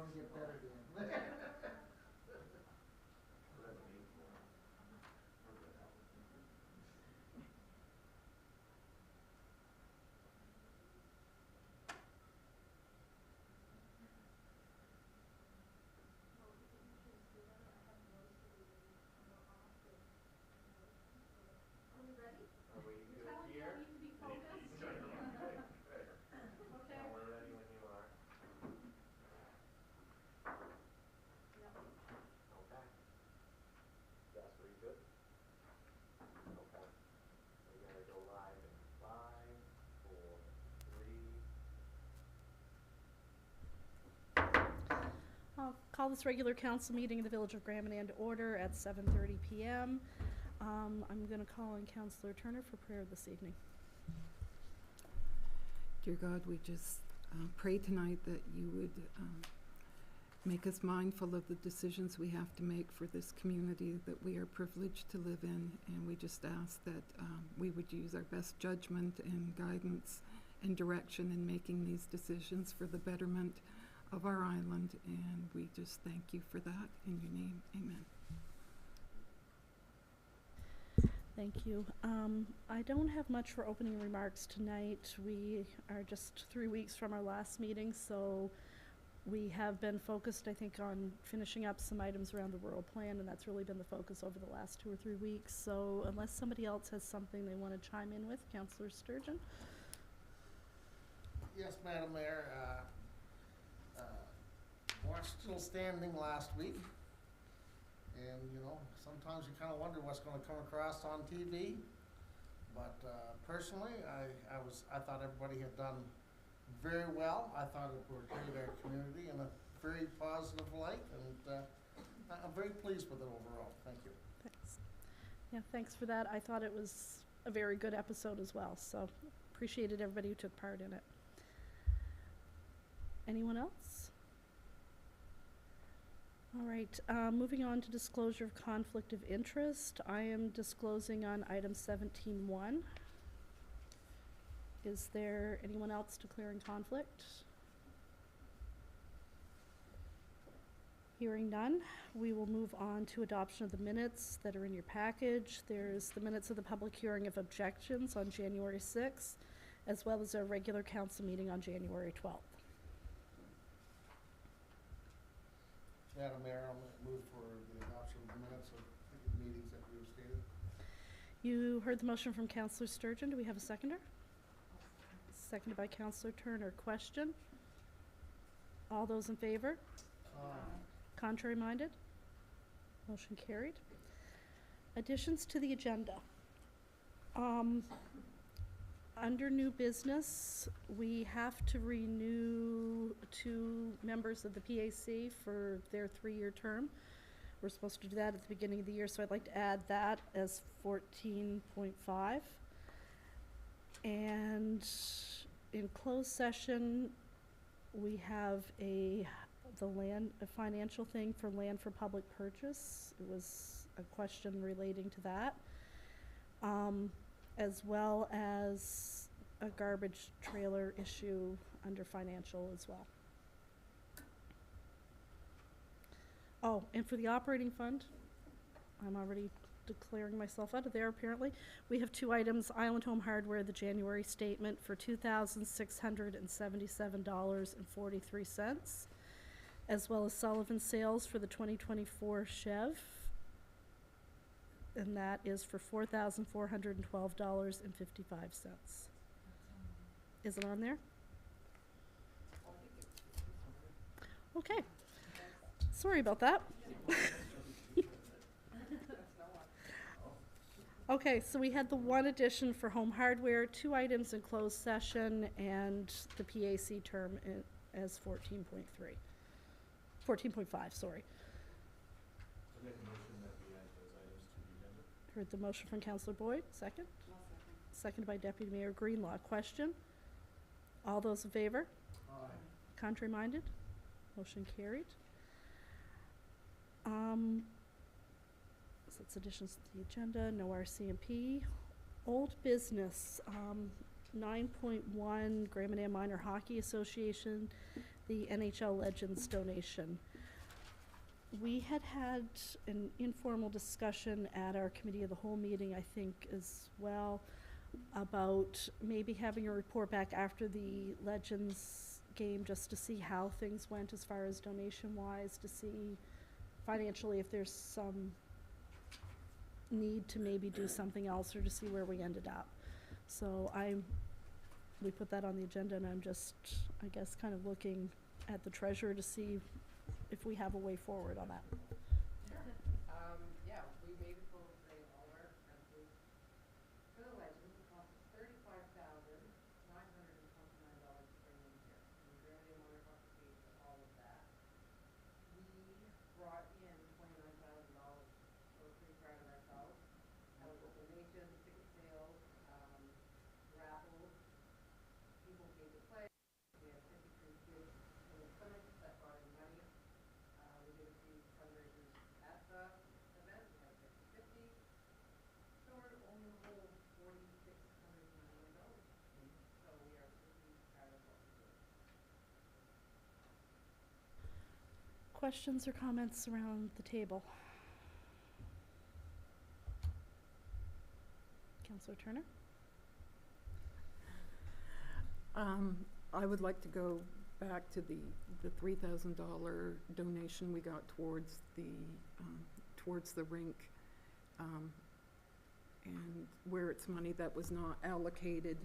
only get better, Dan. Are we good here? You to be focused. Good. Okay. We're ready when you are. Yep. Okay. Jess, are you good? Okay. We're gonna go live in 5, 4, 3. I'll call this regular council meeting in the Village of Gramman to order at 7:30 p.m. I'm going to call on Councillor Turner for prayer this evening. Dear God, we just pray tonight that you would make us mindful of the decisions we have to make for this community that we are privileged to live in, and we just ask that we would use our best judgment and guidance and direction in making these decisions for the betterment of our island, and we just thank you for that. In your name, amen. Thank you. I don't have much for opening remarks tonight. We are just 3 weeks from our last meeting, so we have been focused, I think, on finishing up some items around the rural plan, and that's really been the focus over the last 2 or 3 weeks. So unless somebody else has something they want to chime in with, Councillor Sturgeon? Yes, Madam Mayor, we're still standing last week. And, you know, sometimes you kind of wonder what's going to come across on TV. But personally, I thought everybody had done very well. I thought it portrayed our community in a very positive light, and I'm very pleased with it overall. Thank you. Thanks. Yeah, thanks for that. I thought it was a very good episode as well, so appreciated everybody who took part in it. Anyone else? All right, moving on to disclosure of conflict of interest. I am disclosing on item 17.1. Is there anyone else declaring conflict? Hearing none, we will move on to adoption of the minutes that are in your package. There's the minutes of the public hearing of objections on January 6th, as well as our regular council meeting on January 12th. Madam Mayor, I'll move for the adoption of the minutes of the meetings that we've stated. You heard the motion from Councillor Sturgeon. Do we have a seconder? Seconded by Councillor Turner. Question? All those in favor? Contrary minded? Motion carried. Additions to the agenda. Under new business, we have to renew 2 members of the PAC for their 3-year term. We're supposed to do that at the beginning of the year, so I'd like to add that as 14.5. And in closed session, we have a financial thing for land for public purchase. It was a question relating to that. As well as a garbage trailer issue under financial as well. Oh, and for the operating fund, I'm already declaring myself out of there apparently. We have 2 items, Island Home Hardware, the January statement for $2,677.43, as well as Sullivan Sales for the 2024 Chev, and that is for $4,412.55. Is it on there? Okay. Sorry about that. Okay, so we had the 1 addition for home hardware, 2 items in closed session, and the PAC term as 14.3. 14.5, sorry. I make a motion that we add those items to the agenda. Heard the motion from Councillor Boyd. Second? Seconded by Deputy Mayor Greenlaw. Question? All those in favor? Contrary minded? Motion carried. So that's additions to the agenda. No RCMP. Old business. 9.1 Gramman Minor Hockey Association. the NHL Legends donation. We had an informal discussion at our committee of the whole meeting, I think, as well, about maybe having a report back after the Legends game just to see how things went as far as donation-wise, to see financially if there's some need to maybe do something else or to see where we ended up. So we put that on the agenda, and I'm just, I guess, kind of looking at the treasurer to see if we have a way forward on that. Yeah, we made a total today of all our expenses. For the Legends, it cost us $35,929 to bring them here. We barely amount of bucks paid for all of that. We brought in $29,000, so we're pretty proud of ourselves. That was with donations, ticket sales, raffles, people paid to play. We had 53 kids in the clinic that brought in money. We did a few fundraisers at the event. We had 50-50. So we're only a whole $4,691. So we are pretty proud of what we did. Questions or comments around the table? Councillor Turner? I would like to go back to the $3,000 donation we got towards the rink, and where it's money that was not allocated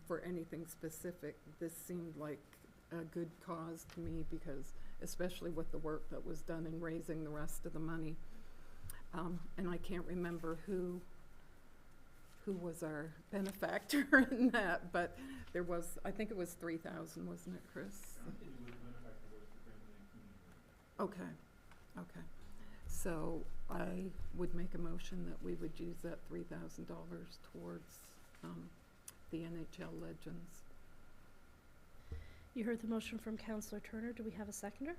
for anything specific. This seemed like a good cause to me, because especially with the work that was done in raising the rest of the money. And I can't remember who was our benefactor in that, but there was, I think it was 3,000, wasn't it, Chris? Okay, okay. So I would make a motion that we would use that $3,000 towards the NHL Legends. You heard the motion from Councillor Turner. Do we have a seconder?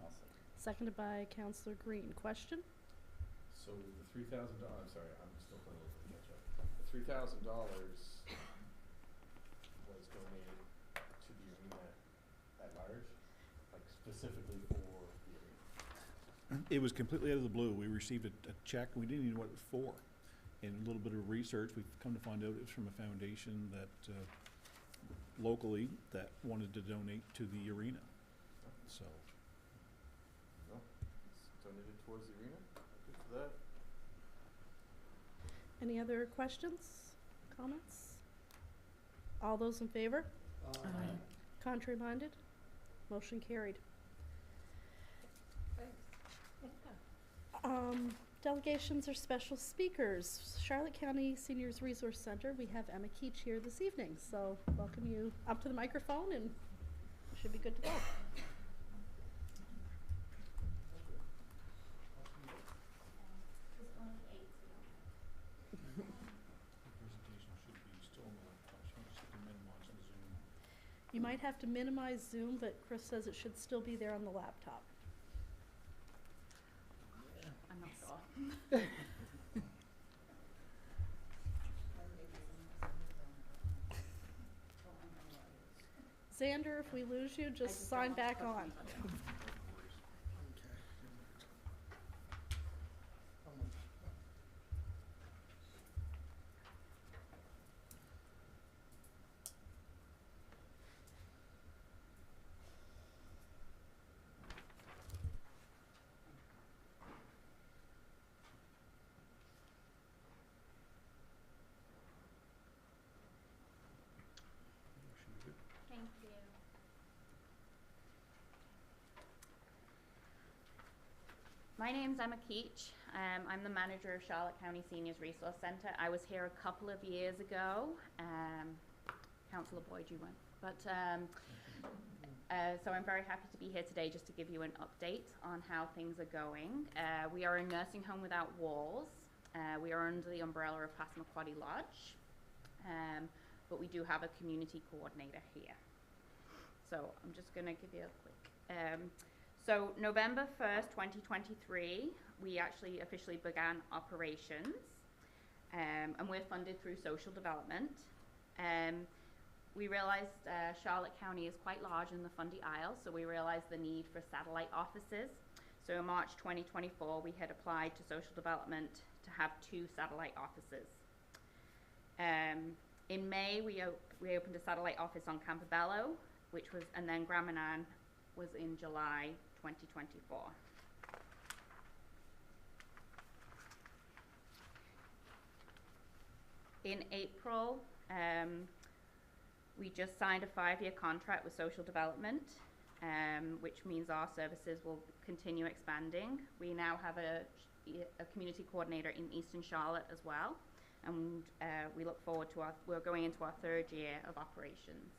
I'll second. Seconded by Councillor Green. Question? So the $3,000, I'm sorry, I'm still playing with the catch up. The $3,000 was donated to the arena at large, like specifically for the arena. It was completely out of the blue. We received a check. We didn't even know what it was for. In a little bit of research, we've come to find out it's from a foundation that locally that wanted to donate to the arena. So No, it's donated towards the arena. Good for that. Any other questions, comments? All those in favor? Aye. Contrary minded? Motion carried. Thanks. Delegations or special speakers. Charlotte County Seniors Resource Center, we have Emma Keach here this evening, so welcome you up to the microphone, and you should be good to go. the presentation should be still on the laptop. So I'll just have to minimize the Zoom. You might have to minimize Zoom, but Chris says it should still be there on the laptop. I'm not sure. Xander, if we lose you, just sign back on. Thank you. My name's Emma Keach. I'm the manager of Charlotte County Seniors Resource Centre. I was here a couple of years ago. Councillor Boyd, you weren't. But so I'm very happy to be here today just to give you an update on how things are going. We are a nursing home without walls. We are under the umbrella of Passamaquoddy Lodge. But we do have a community coordinator here. So I'm just going to give you a quick. So November 1st, 2023, we actually officially began operations, and we're funded through social development. we realized Charlotte County is quite large in the Fundy Isle, so we realized the need for satellite offices. So in March 2024, we had applied to social development to have 2 satellite offices. In May, we opened a satellite office on Campobello, and then Gramanan was in July 2024. In April, we just signed a 5-year contract with social development, which means our services will continue expanding. We now have a community coordinator in Eastern Charlotte as well, and we look forward to we're going into our 3rd year of operations.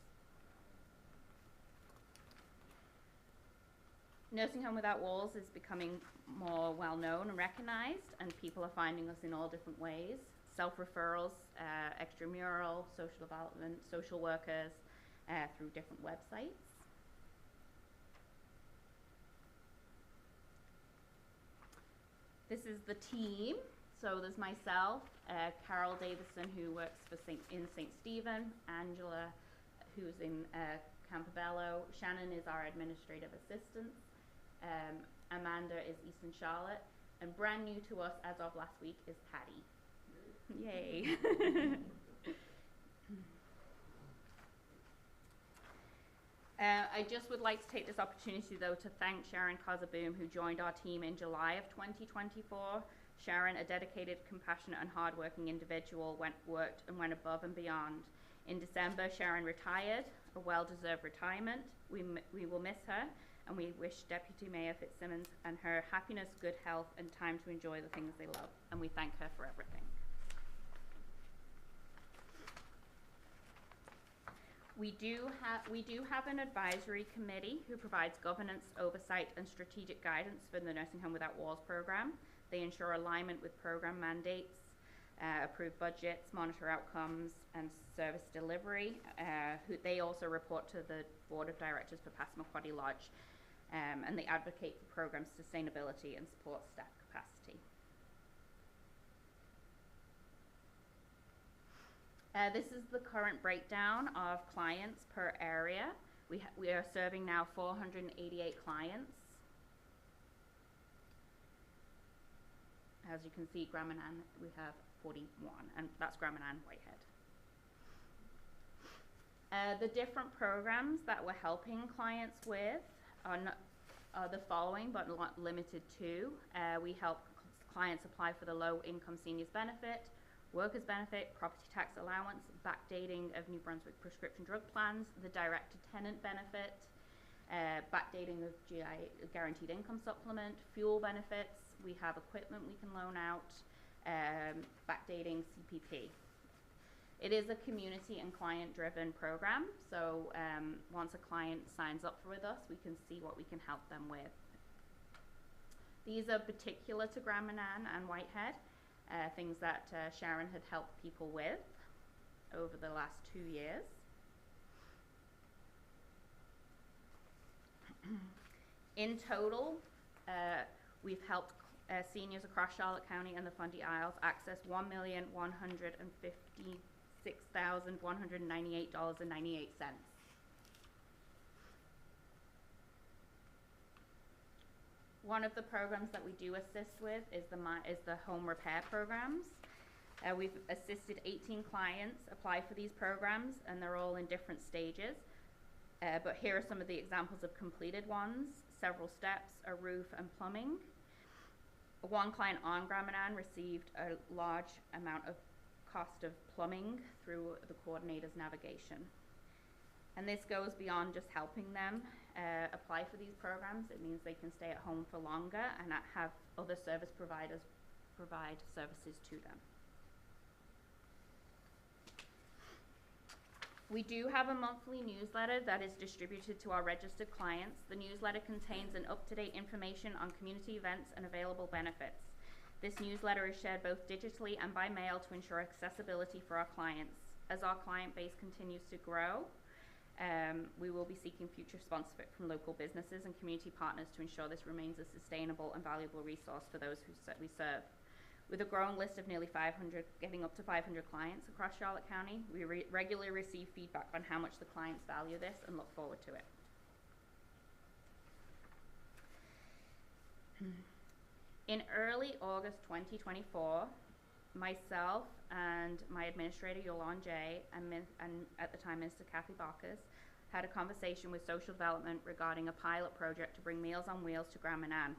Nursing Home Without Walls is becoming more well known and recognized, and people are finding us in all different ways. Self-referrals, extramural, social development, social workers, through different websites. This is the team. So there's myself, Carol Davison, who works for in St. Stephen, Angela, who's in Campobello, Shannon is our administrative assistant, Amanda is Eastern Charlotte, and brand new to us as of last week is Patty. Yay. I just would like to take this opportunity, though, to thank Sharon Kazaboom, who joined our team in July of 2024. Sharon, a dedicated, compassionate, and hardworking individual, worked above and beyond. In December, Sharon retired, a well-deserved retirement. We will miss her, and we wish Deputy Mayor Fitzsimmons and her happiness, good health, and time to enjoy the things they love. And we thank her for everything. We do have an advisory committee who provides governance, oversight, and strategic guidance for the Nursing Home Without Walls program. They ensure alignment with program mandates, approve budgets, monitor outcomes, and service delivery. They also report to the Board of Directors for Passamaquoddy Lodge, and they advocate for program sustainability and support staff capacity. This is the current breakdown of clients per area. We are serving now 488 clients. As you can see, Gramanan, we have 41, and that's Gramanan Whitehead. The different programs that we're helping clients with are the following, but not limited to. We help clients apply for the Low Income Seniors Benefit, Workers Benefit, Property Tax Allowance, backdating of New Brunswick prescription drug plans, the Direct-to-Tenant Benefit, backdating of GI Guaranteed Income Supplement, fuel benefits. We have equipment we can loan out, backdating CPP. It is a community and client-driven program, so once a client signs up with us, we can see what we can help them with. These are particular to Gramanan and Whitehead, things that Sharon had helped people with over the last 2 years. In total, we've helped seniors across Charlotte County and the Fundy Isles access $1,156,198.98. One of the programs that we do assist with is the home repair programs. We've assisted 18 clients apply for these programs, and they're all in different stages. But here are some of the examples of completed ones: several steps, a roof, and plumbing. One client on Gramanan received a large amount of cost of plumbing through the coordinator's navigation. And this goes beyond just helping them apply for these programs. It means they can stay at home for longer and have other service providers provide services to them. We do have a monthly newsletter that is distributed to our registered clients. The newsletter contains an up-to-date information on community events and available benefits. This newsletter is shared both digitally and by mail to ensure accessibility for our clients. As our client base continues to grow, we will be seeking future sponsorship from local businesses and community partners to ensure this remains a sustainable and valuable resource for those we serve. With a growing list of nearly 500, getting up to 500 clients across Charlotte County, we regularly receive feedback on how much the clients value this and look forward to it. In early August 2024, myself and my administrator, Yolande J, and at the time Minister Kathy Bacchus, had a conversation with social development regarding a pilot project to bring Meals on Wheels to Grand Manan.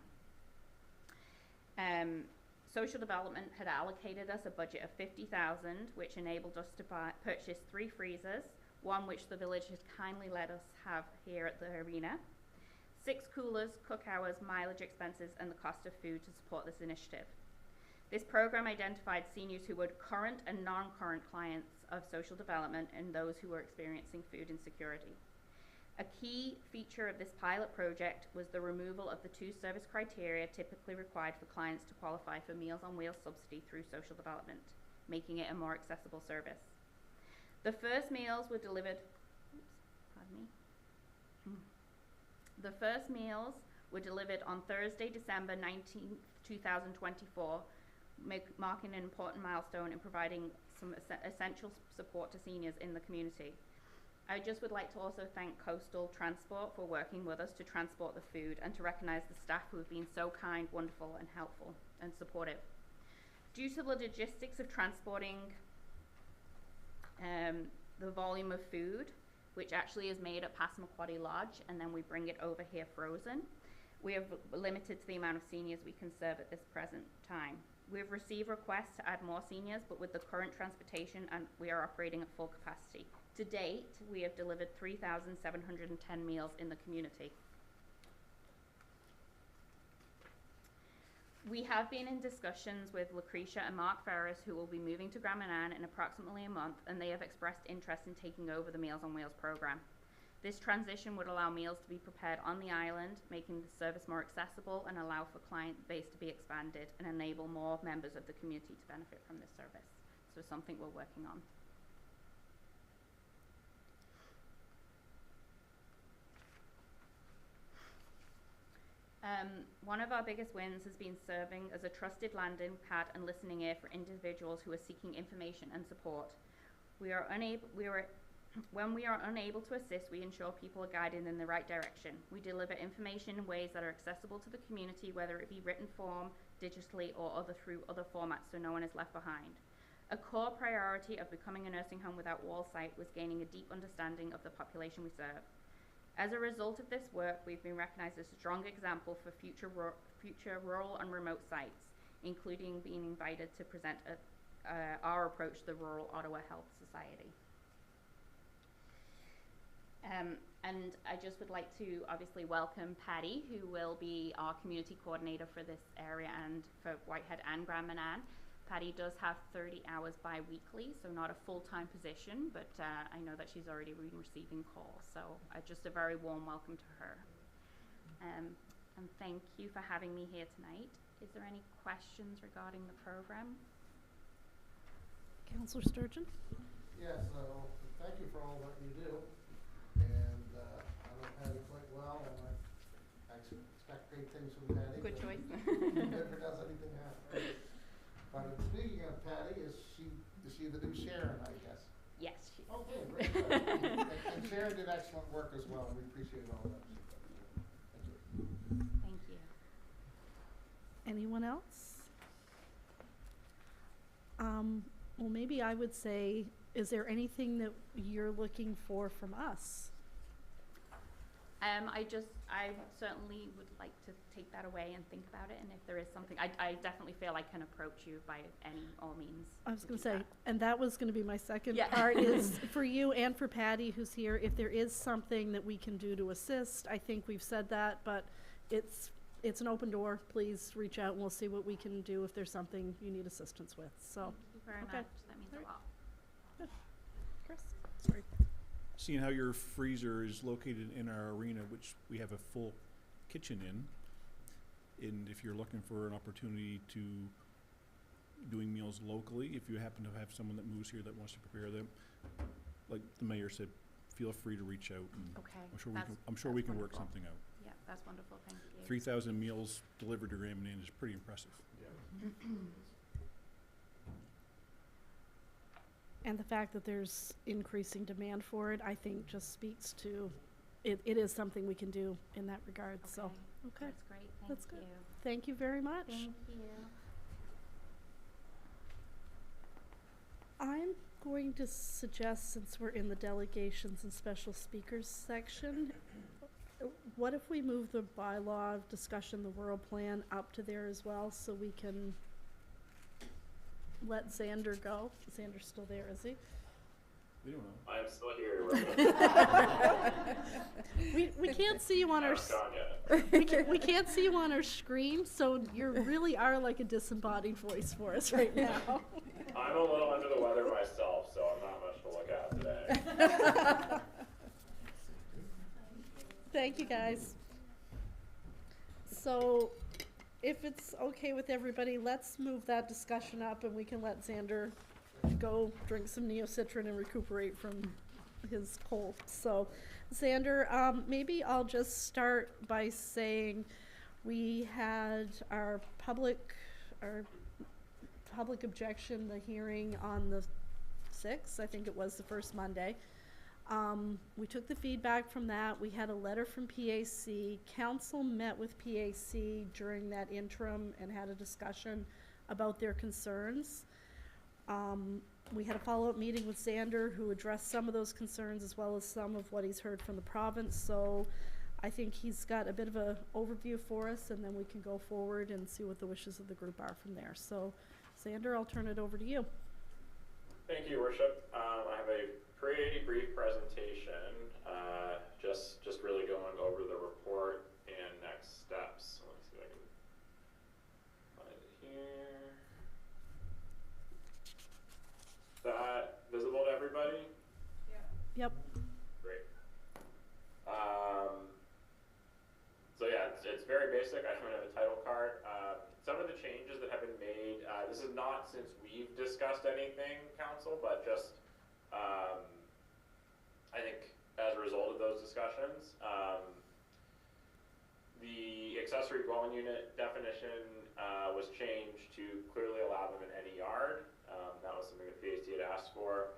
Social development had allocated us a budget of $50,000, which enabled us to purchase 3 freezers, one which the village has kindly let us have here at the arena, 6 coolers, cook hours, mileage expenses, and the cost of food to support this initiative. This program identified seniors who were current and non-current clients of social development and those who were experiencing food insecurity. A key feature of this pilot project was the removal of the 2 service criteria typically required for clients to qualify for Meals on Wheels subsidy through social development, making it a more accessible service. The first meals were delivered, The first meals were delivered on Thursday, December 19th, 2024, marking an important milestone in providing some essential support to seniors in the community. I just would like to also thank Coastal Transport for working with us to transport the food and to recognize the staff who have been so kind, wonderful, and helpful and supportive. Due to the logistics of transporting the volume of food, which actually is made at Passamaquoddy Lodge, and then we bring it over here frozen, we have limited to the amount of seniors we can serve at this present time. We've received requests to add more seniors, but with the current transportation, and we are operating at full capacity. To date, we have delivered 3,710 meals in the community. We have been in discussions with Lucretia and Mark Ferris, who will be moving to Grand Manan in approximately a month, and they have expressed interest in taking over the Meals on Wheels program. This transition would allow meals to be prepared on the island, making the service more accessible and allow for client base to be expanded and enable more members of the community to benefit from this service. So something we're working on. One of our biggest wins has been serving as a trusted landing pad and listening ear for individuals who are seeking information and support. When we are unable to assist, we ensure people are guided in the right direction. We deliver information in ways that are accessible to the community, whether it be written form, digitally, or through other formats, so no one is left behind. A core priority of becoming a nursing home without walls site was gaining a deep understanding of the population we serve. As a result of this work, we've been recognized as a strong example for future rural and remote sites, including being invited to present our approach to the Rural Ottawa Health Society. And I just would like to obviously welcome Patty, who will be our community coordinator for this area and for Whitehead and Grand Manan. Patty does have 30 hours bi-weekly, so not a full-time position, but I know that she's already been receiving calls, so just a very warm welcome to her. And thank you for having me here tonight. Is there any questions regarding the program? Councillor Sturgeon? Yes, thank you for all that you do. And I know Patty quite well, and I expect great things from Patty. Good choice. Never does anything happen. But speaking of Patty, is she the new Sharon, I guess? Yes. Okay, very good. And Sharon did excellent work as well, and we appreciate all that. Thank you. Thank you. Anyone else? Well, maybe I would say, is there anything that you're looking for from us? I certainly would like to take that away and think about it, and if there is something, I definitely feel I can approach you by all means. I was going do to say, that. and that was going to be my second Yeah. part, is for you and for Patty, who's here, if there is something that we can do to assist. I think we've said that, but it's an open door. Please reach out and we'll see what we can do if there's something you need assistance with. So, Thank you very okay. much. That means a lot. Chris, sorry. Seeing how your freezer is located in our arena, which we have a full kitchen in, and if you're looking for an opportunity to doing meals locally, if you happen to have someone that moves here that wants to prepare them, like the mayor said, feel free to reach out, and Okay. I'm sure we can work wonderful. something out. Yeah, that's wonderful. Thank you. 3,000 meals delivered to Grand Manan is pretty impressive. Yeah. And the fact that there's increasing demand for it, I think just speaks to, it is something we can do in that regard, so, okay. That's great, thank That's good. you. Thank you very much. Thank you. I'm going to suggest, since we're in the delegations and special speakers section, what if we move the bylaw discussion, the world plan, up to there as well, so we can let Xander go? Xander's still there, is he? We don't know. I'm still here. We can't see you on our, Haven't gone yet. we can't see you on our screen, so you really are like a disembodied voice for us right now. I'm a little under the weather myself, so I'm not much to look at today. Thank you, guys. So, if it's okay with everybody, let's move that discussion up and we can let Xander go drink some Neocitrin and recuperate from his cold. So, Xander, maybe I'll just start by saying we had our public objection, the hearing on the 6th, I think it was the first Monday. We took the feedback from that. We had a letter from PAC. Council met with PAC during that interim and had a discussion about their concerns. We had a follow-up meeting with Xander, who addressed some of those concerns as well as some of what he's heard from the province. So I think he's got a bit of an overview for us, and then we can go forward and see what the wishes of the group are from there. So Xander, I'll turn it over to you. Thank you, Worship. I have a pretty brief presentation, just really going over the report and next steps. So let's see if I can find it here. Is that visible to everybody? Yep. Great. So yeah, it's very basic. I don't have a title card. Some of the changes that have been made, this is not since we've discussed anything, Council, but just I think as a result of those discussions, the accessory dwelling unit definition was changed to clearly allow them in any yard. That was something that PAC had asked for.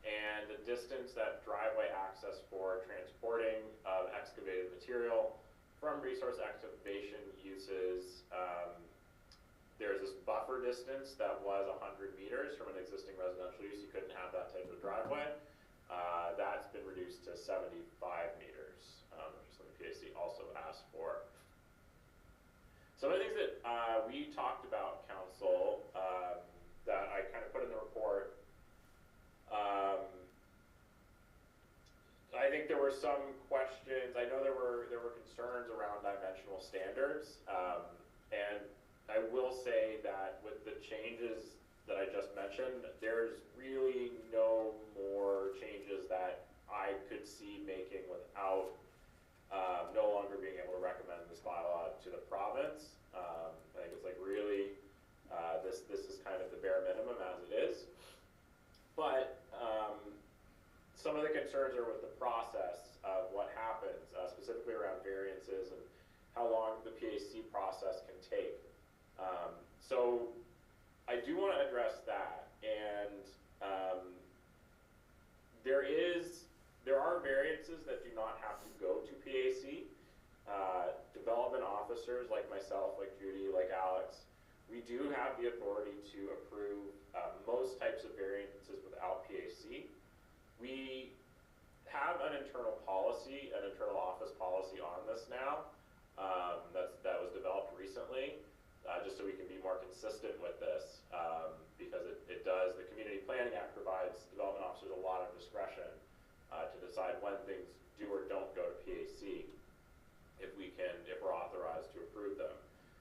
And the distance that driveway access for transporting of excavated material from resource excavation uses, there's this buffer distance that was 100 meters from an existing residential use. You couldn't have that type of driveway. That's been reduced to 75 meters, which is something PAC also asked for. Some of the things that we talked about, Council, that I kind of put in the report, I think there were some questions. I know there were concerns around dimensional standards, and I will say that with the changes that I just mentioned, there's really no more changes that I could see making without no longer being able to recommend this bylaw to the province. I think it's like really, this is kind of the bare minimum as it is. But some of the concerns are with the process of what happens, specifically around variances and how long the PAC process can take. So I do want to address that, and there are variances that do not have to go to PAC. Development officers like myself, like Judy, like Alex, we do have the authority to approve most types of variances without PAC. We have an internal policy, an internal office policy on this now, that was developed recently, just so we can be more consistent with this, because it does, the Community Planning Act provides development officers a lot of discretion to decide when things do or don't go to PAC, if we're authorized to approve them.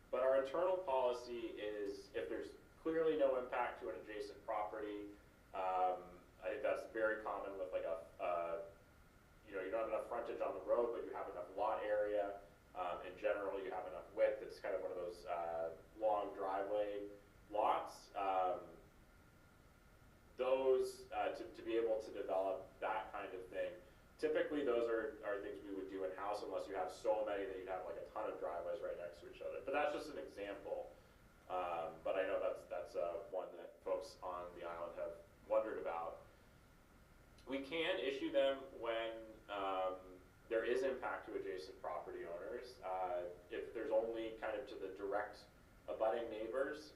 But our internal policy is if there's clearly no impact to an adjacent property, I think that's very common with like you don't have enough frontage on the road, but you have enough lot area. In general, you have enough width. It's kind of one of those long driveway lots. Those, to be able to develop that kind of thing, typically those are things we would do in-house unless you have so many that you'd have like a ton of driveways right next to each other. But that's just an example. But I know that's one that folks on the island have wondered about. We can issue them when there is impact to adjacent property owners. If there's only kind of to the direct abutting neighbors,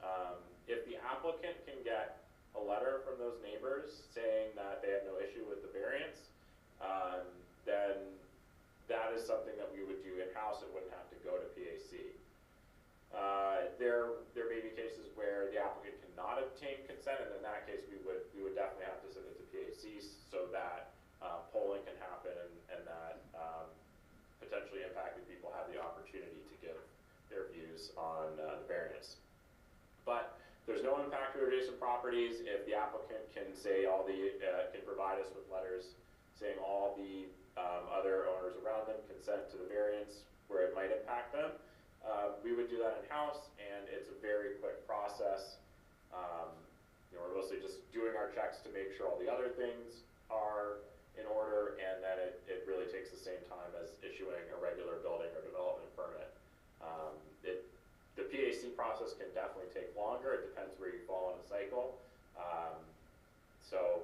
if the applicant can get a letter from those neighbors saying that they have no issue with the variance, then that is something that we would do in-house. It wouldn't have to go to PAC. There may be cases where the applicant cannot obtain consent, and in that case, we would definitely have to send it to PAC so that polling can happen and that potentially impacted people have the opportunity to give their views on the variance. But there's no impact to adjacent properties if the applicant can say can provide us with letters saying all the other owners around them consent to the variance where it might impact them. We would do that in-house, and it's a very quick process. We're mostly just doing our checks to make sure all the other things are in order, and then it really takes the same time as issuing a regular building or development permit. The PAC process can definitely take longer. It depends where you fall in the cycle. So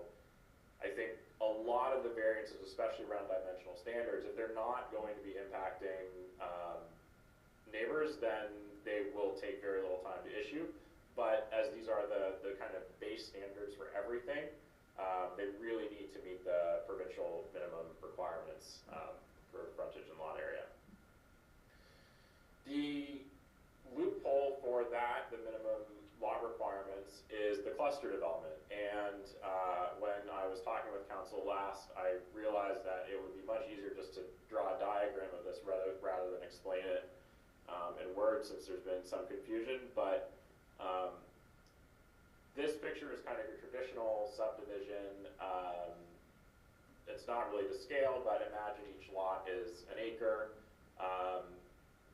I think a lot of the variances, especially around dimensional standards, if they're not going to be impacting neighbors, then they will take very little time to issue. But as these are the kind of base standards for everything, they really need to meet the provincial minimum requirements for frontage and lot area. The loophole for that, the minimum lot requirements, is the cluster development. And when I was talking with council last, I realized that it would be much easier just to draw a diagram of this rather than explain it in words, since there's been some confusion. But this picture is kind of your traditional subdivision. It's not really to scale, but imagine each lot is an acre.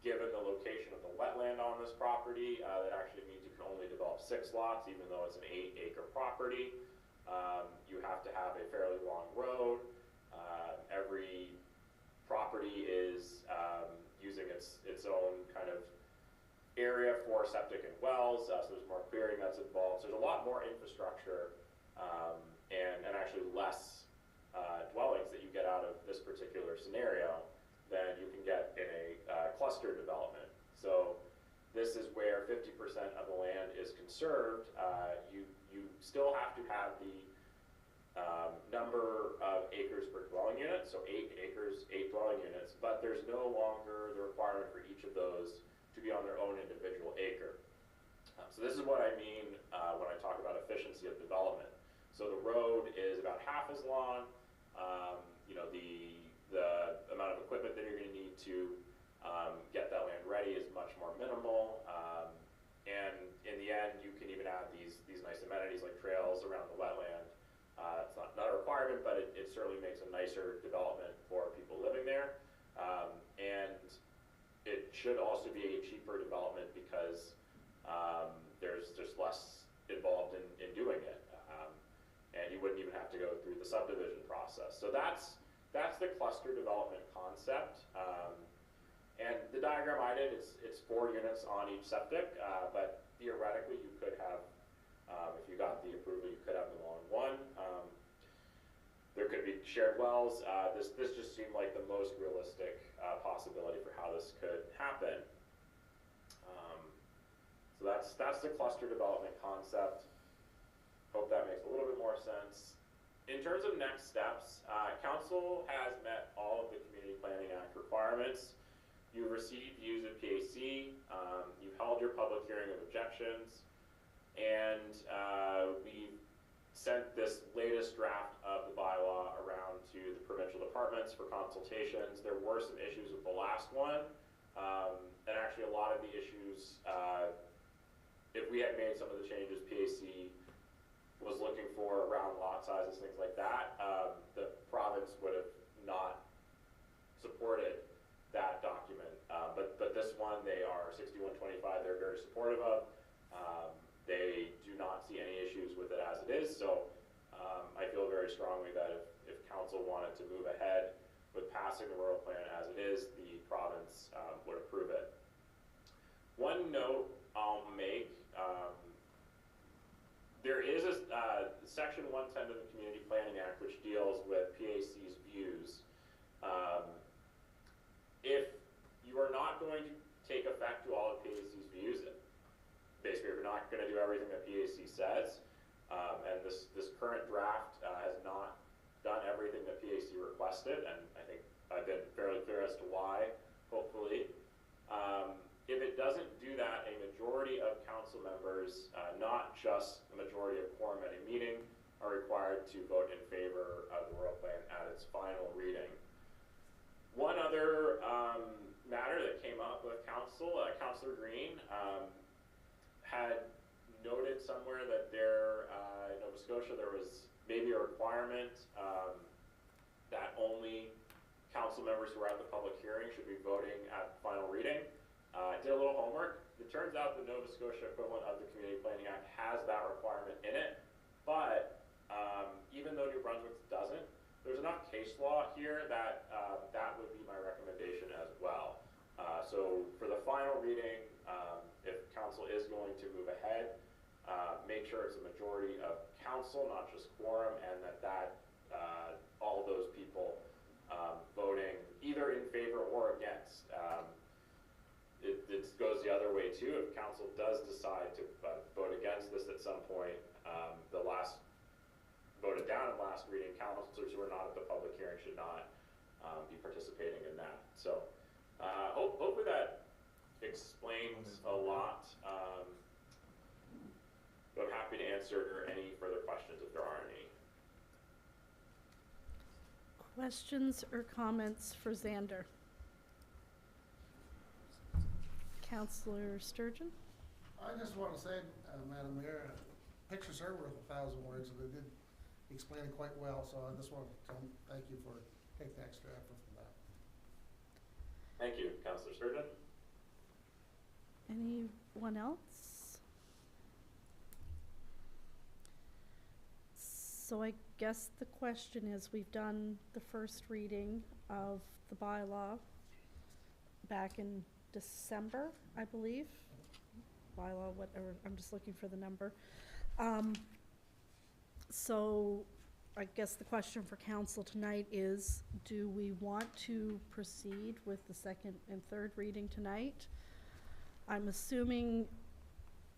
Given the location of the wetland on this property, that actually means you can only develop 6 lots, even though it's an 8-acre property. You have to have a fairly long road. Every property is using its own kind of area for septic and wells, so there's more clearing that's involved. So there's a lot more infrastructure and actually less dwellings that you get out of this particular scenario than you can get in a cluster development. So this is where 50% of the land is conserved. You still have to have the number of acres per dwelling unit, so 8 acres, 8 dwelling units, but there's no longer the requirement for each of those to be on their own individual acre. So this is what I mean when I talk about efficiency of development. So the road is about half as long. The amount of equipment that you're going to need to get that land ready is much more minimal. And in the end, you can even add these nice amenities like trails around the wetland. It's not a requirement, but it certainly makes a nicer development for people living there. And it should also be a cheaper development because there's just less involved in doing it. And you wouldn't even have to go through the subdivision process. So that's the cluster development concept. And the diagram I did, it's 4 units on each septic, but theoretically you could have, if you got the approval, you could have them on one. There could be shared wells. This just seemed like the most realistic possibility for how this could happen. So that's the cluster development concept. Hope that makes a little bit more sense. In terms of next steps, council has met all of the Community Planning Act requirements. You've received views of PAC, you've held your public hearing of objections, and we've sent this latest draft of the bylaw around to the provincial departments for consultations. There were some issues with the last one, and actually a lot of the issues, if we had made some of the changes PAC was looking for around lot sizes, things like that, the province would have not supported that document. But this one, they are 6125, they're very supportive of. They do not see any issues with it as it is, so I feel very strongly that if council wanted to move ahead with passing the rural plan as it is, the province would approve it. One note I'll make, there is a section 110 of the Community Planning Act which deals with says. And this current draft has not done everything that PAC requested, and I think I've been fairly clear as to why, hopefully. If it doesn't do that, a majority of council members, not just a majority of quorum at a meeting, are required to vote in favor of the rural plan at its final reading. One other matter that came up with council, Councillor Green had noted somewhere that there, in Nova Scotia, there was maybe a requirement that only council members who are at the public hearing should be voting at the final reading. I did a little homework. It turns out the Nova Scotia equivalent of the Community Planning Act has that requirement in it, but even though New Brunswick's doesn't, there's enough case law here that that would be my recommendation as well. So for the final reading, if council is going to move ahead, make sure it's a majority of council, not just quorum, and that all those people voting either in favor or against. It goes the other way too. If council does decide to vote against this at some point, the last voted down in last reading, councilors who are not at the public hearing should not be participating in that. So hopefully that explains a lot. But I'm happy to answer any further questions if there are any. Questions or comments for Xander? Councillor Sturgeon? I just want to say, Madam Mayor, pictures are worth 1,000 words, and they did explain it quite well, so I just want to thank you for taking the extra effort for that. Thank you, Councillor Sturgeon. Anyone else? So I guess the question is, we've done the first reading of the bylaw back in December, I believe. Bylaw, whatever, I'm just looking for the number. So I guess the question for council tonight is, do we want to proceed with the second and third reading tonight? I'm assuming,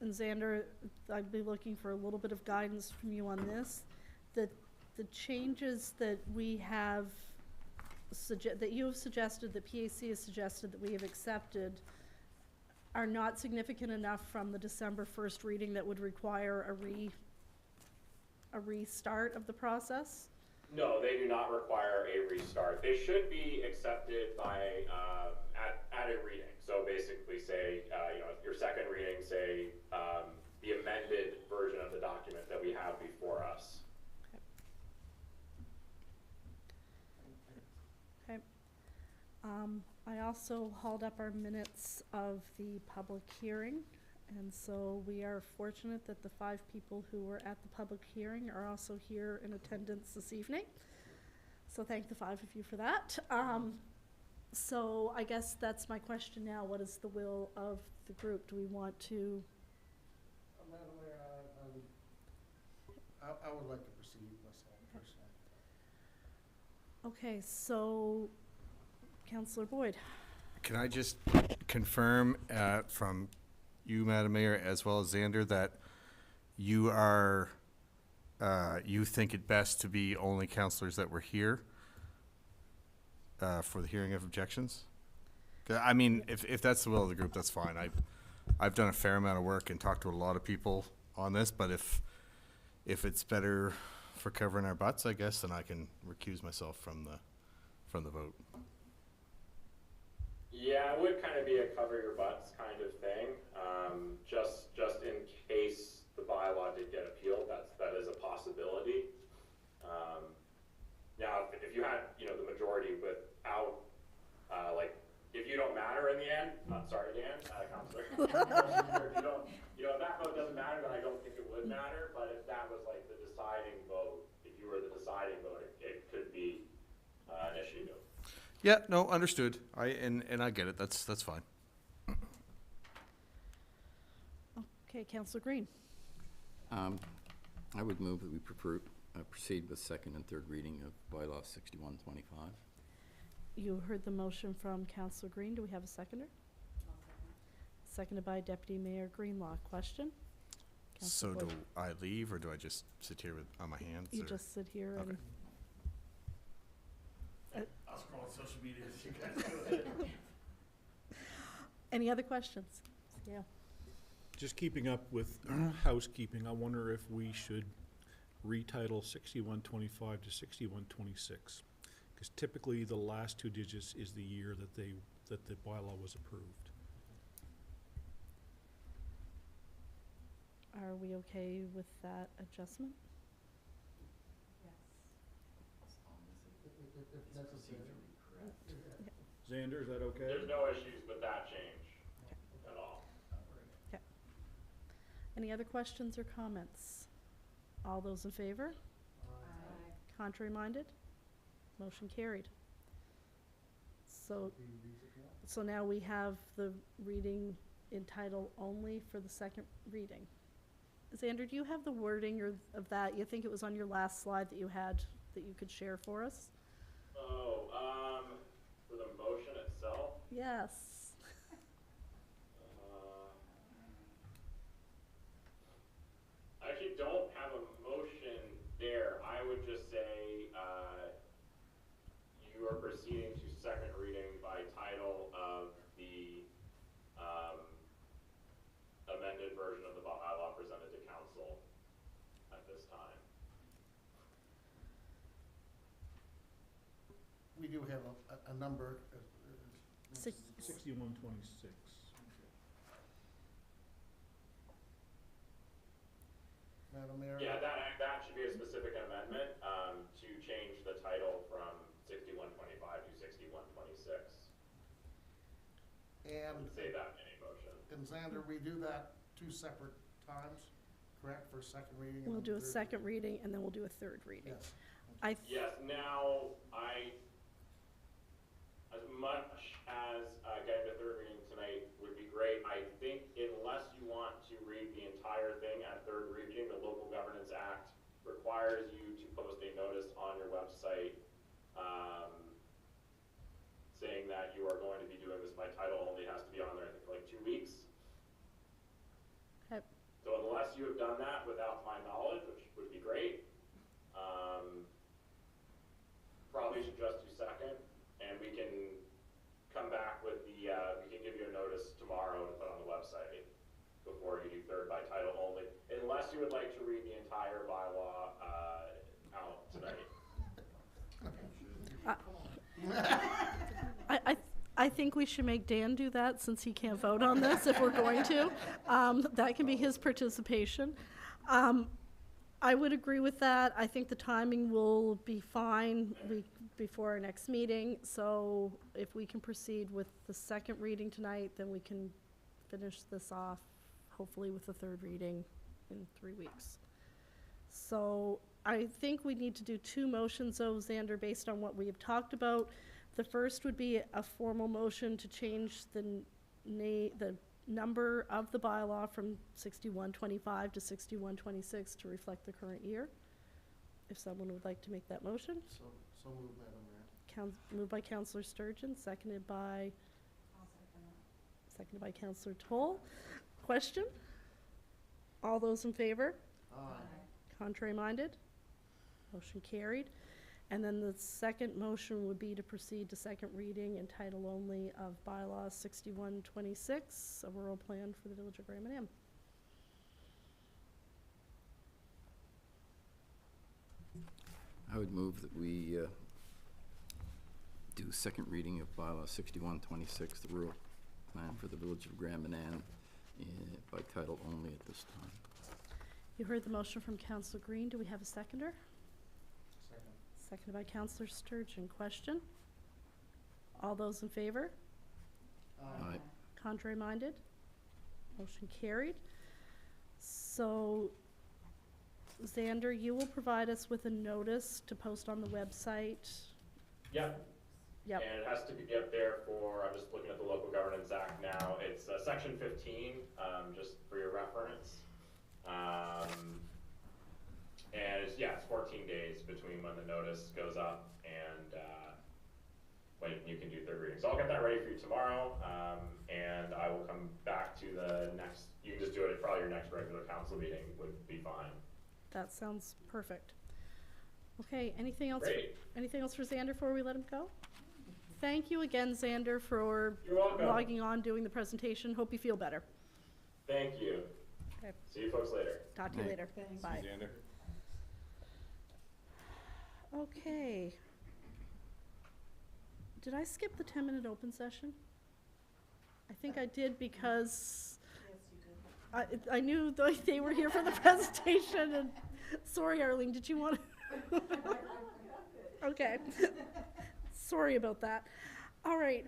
and Xander, I'd be looking for a little bit of guidance from you on this, that the changes that we have that you have suggested, that PAC has suggested, that we have accepted, are not significant enough from the December 1st reading that would require a restart of the process? No, they do not require a restart. They should be accepted by at a reading. So basically, say your second reading, say the amended version of the document that we have before us. Okay. I also hauled up our minutes of the public hearing, and so we are fortunate that the 5 people who were at the public hearing are also here in attendance this evening. So thank the 5 of you for that. So I guess that's my question now. What is the will of the group? Do we want to? Madam Mayor, I would like to proceed myself personally. Okay, so Councillor Boyd. Can I just confirm from you, Madam Mayor, as well as Xander, that you are, you think it best to be only councillors that were here for the hearing of objections? I mean, if that's the will of the group, that's fine. I've done a fair amount of work and talked to a lot of people on this, but if it's better for covering our butts, I guess, then I can recuse myself from the vote. Yeah, it would kind of be a cover your butts kind of thing. Just in case the bylaw did get appealed, that is a possibility. Now, if you had the majority without if you don't matter in the end, sorry, Dan, Councillor. If that vote doesn't matter, then I don't think it would matter. But if that was like the deciding vote, if you were the deciding vote, it could be an issue. Yeah, no, understood. And I get it. That's fine. Okay, Councillor Green. I would move that we proceed with second and third reading of bylaw 6125. You heard the motion from Councillor Green. Do we have a seconder? Seconded by Deputy Mayor Greenlaw. Question? So Councillor do Boyd. I leave, or do I just sit here with, on my hands? You or- just sit here Okay. and, I'll scroll on social media as you guys do it. any other questions? Yeah. Just keeping up with housekeeping, I wonder if we should retitle 6125 to 6126. Because typically, the last two digits is the year that the bylaw was approved. Are we okay with that adjustment? Yes. If necessary. Xander, is that okay? There's no issues with that change at all. Any other questions or comments? All those in favor? Aye. Contrary minded? Motion carried. So now we have the reading in title only for the second reading. Xander, do you have the wording of that? You think it was on your last slide that you had, that you could share for us? Oh, for the motion itself, Yes. I actually don't have a motion there. I would just say, you are proceeding to second reading by title of the, amended version of the bylaw presented to council at this time. We do have a number. Six- 6126. Madam Mayor? Yeah, that should be a specific amendment, to change the title from 6125 to 6126. I And, would say that in a motion. and Xander, we do that 2 separate times, correct, for second reading? and We'll then do a third second reading and then we'll do a third reading. Yes. Yes, now, as much as getting to third reading tonight would be great, I think unless you want to read the entire thing at third reading, the Local Governance Act requires you to post a notice on your website, saying that you are going to be doing this by title only. It has to be on there, I think, for like 2 weeks. Okay. So unless you have done that without my knowledge, which would be great, probably should just do second, and we can come back with the, we can give you a notice tomorrow to put on the website before you do third by title only, unless you would like to read the entire bylaw, out tonight. I think we should make Dan do that since he can't vote on this if we're going to. That can be his participation. I would agree with that. I think the timing will be fine before our next meeting. So if we can proceed with the second reading tonight, then we can finish this off, hopefully with the third reading in 3 weeks. So I think we need to do 2 motions, though, Xander, based on what we have talked about. The first would be a formal motion to change the number of the bylaw from 6125 to 6126 to reflect the current year. If someone would like to make that motion. So moved, Madam Mayor. Moved by Councillor Sturgeon, seconded by I'll second that. seconded by Councillor Toll. Question? All those in favor? Aye. Contrary minded? Motion carried. And then the second motion would be to proceed to second reading and title only of bylaw 6126, a rural plan for the village of Grand Manan. I would move that we do second reading of bylaw 6126, the rural plan for the village of Grand Manan, by title only at this time. You heard the motion from Councillor Green. Do we have a seconder? Second. Seconded by Councillor Sturgeon. Question? All those in favor? Aye. Contrary minded? Motion carried. So, Xander, you will provide us with a notice to post on the website. Yep. Yep. And it has to be up there for, I'm just looking at the Local Governance Act now, it's section 15, just for your reference. And it's, yeah, it's 14 days between when the notice goes up and when you can do third reading. So I'll get that ready for you tomorrow, and I will come back to the next, you can just do it at probably your next regular council meeting would be fine. That sounds perfect. Okay, anything else? Great. Anything else for Xander before we let him go? Thank you again, Xander, for You're welcome. logging on, doing the presentation. Hope you feel better. Thank you. Okay. See you folks later. Talk to you Right. later. Thanks. Bye. Okay. Did I skip the 10-minute open session? I think I did because I knew they were here for the presentation and, sorry, Arlene, did you want to? Okay. Sorry about that. All right,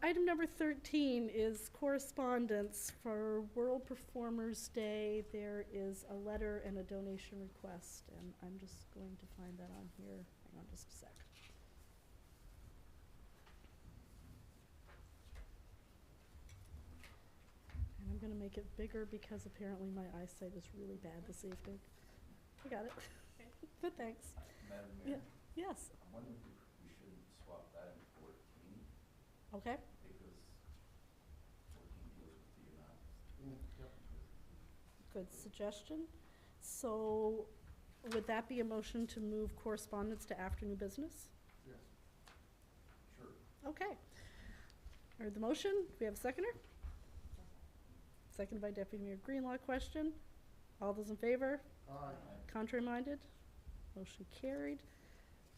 item number 13 is correspondence for World Performers Day. There is a letter and a donation request, and I'm just going to find that on here. Hang on just a sec. And I'm gonna make it bigger because apparently my eyesight is really bad this evening. I got it. But thanks. Madam Yeah. Yes, I'm wondering if we shouldn't swap that in 14, okay. because 14 deals with the amount. Yep. Good suggestion. So would that be a motion to move correspondence to after new business? Yes. Sure. Okay. Heard the motion. Do we have a seconder? Seconded by Deputy Mayor Greenlaw. Question. All those in favor? Aye. Contrary minded? Motion carried. I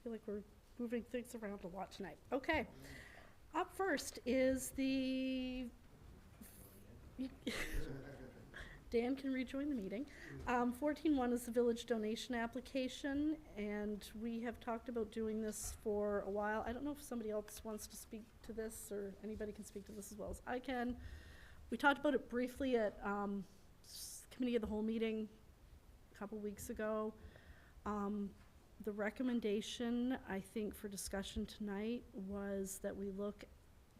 feel like we're moving things around a lot tonight. Okay. Up first is the, Dan can rejoin the meeting. 14.1 is the village donation application, and we have talked about doing this for a while. I don't know if somebody else wants to speak to this, or anybody can speak to this as well as I can. We talked about it briefly at committee of the whole meeting a couple weeks ago. The recommendation, I think, for discussion tonight was that we look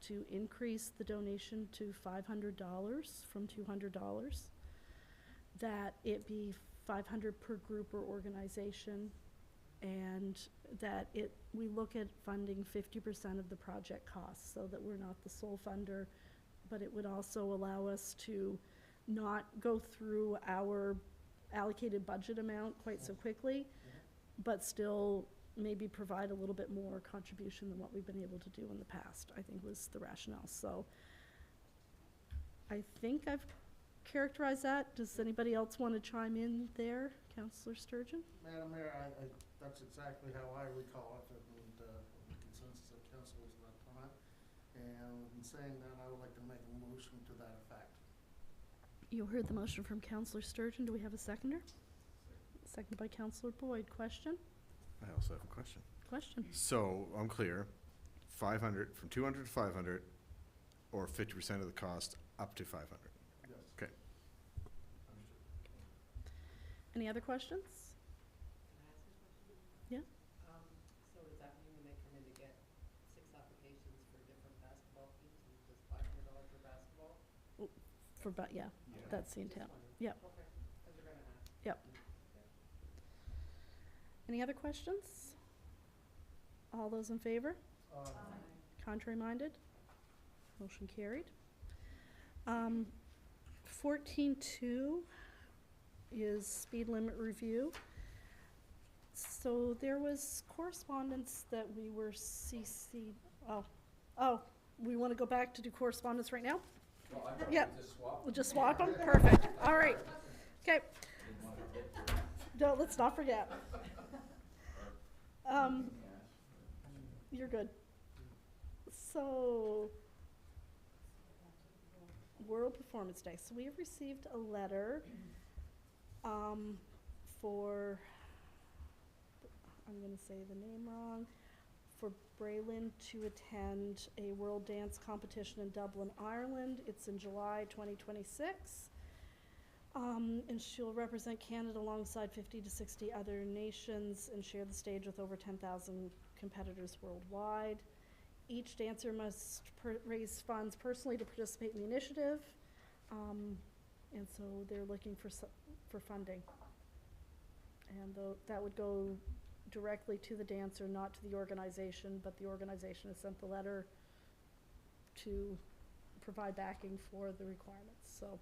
to increase the donation to $500 from $200. That it be $500 per group or organization, and that we look at funding 50% of the project costs, so that we're not the sole funder, but it would also allow us to not go through our allocated budget amount quite so quickly, but still maybe provide a little bit more contribution than what we've been able to do in the past, I think was the rationale. So I think I've characterized that. Does anybody else want to chime in there? Councillor Sturgeon? Madam Mayor, that's exactly how I recall it, and the consensus of council was at that time. And in saying that, I would like to make a motion to that effect. You heard the motion from Councillor Sturgeon. Do we have a seconder? Seconded by Councillor Boyd. Question? I also have a question. Question. So, I'm clear, 500, from 200 to 500, or 50% of the cost up to 500. Yes. Okay. Any other questions? Can I ask a question? Yeah. So does that mean when they come in to get 6 applications for different basketball teams, and just $500 for basketball? Yeah, that's the intent. Yep. Okay, because they're gonna ask. Yep. Any other questions? All those in favor? Contrary minded? Motion carried. 14.2 is speed limit review. So there was correspondence that we were we want to go back to do correspondence right now? Yep. We'll just swap them? Perfect. All right. Okay. No, let's not forget. You're good. So, World Performance Day. So we have received a letter for, I'm going to say the name wrong, for Braylon to attend a World Dance Competition in Dublin, Ireland. It's in July 2026. And she'll represent Canada alongside 50 to 60 other nations and share the stage with over 10,000 competitors worldwide. Each dancer must raise funds personally to participate in the initiative, and so they're looking for funding. And that would go directly to the dancer, not to the organization, but the organization has sent the letter to provide backing for the requirements, so.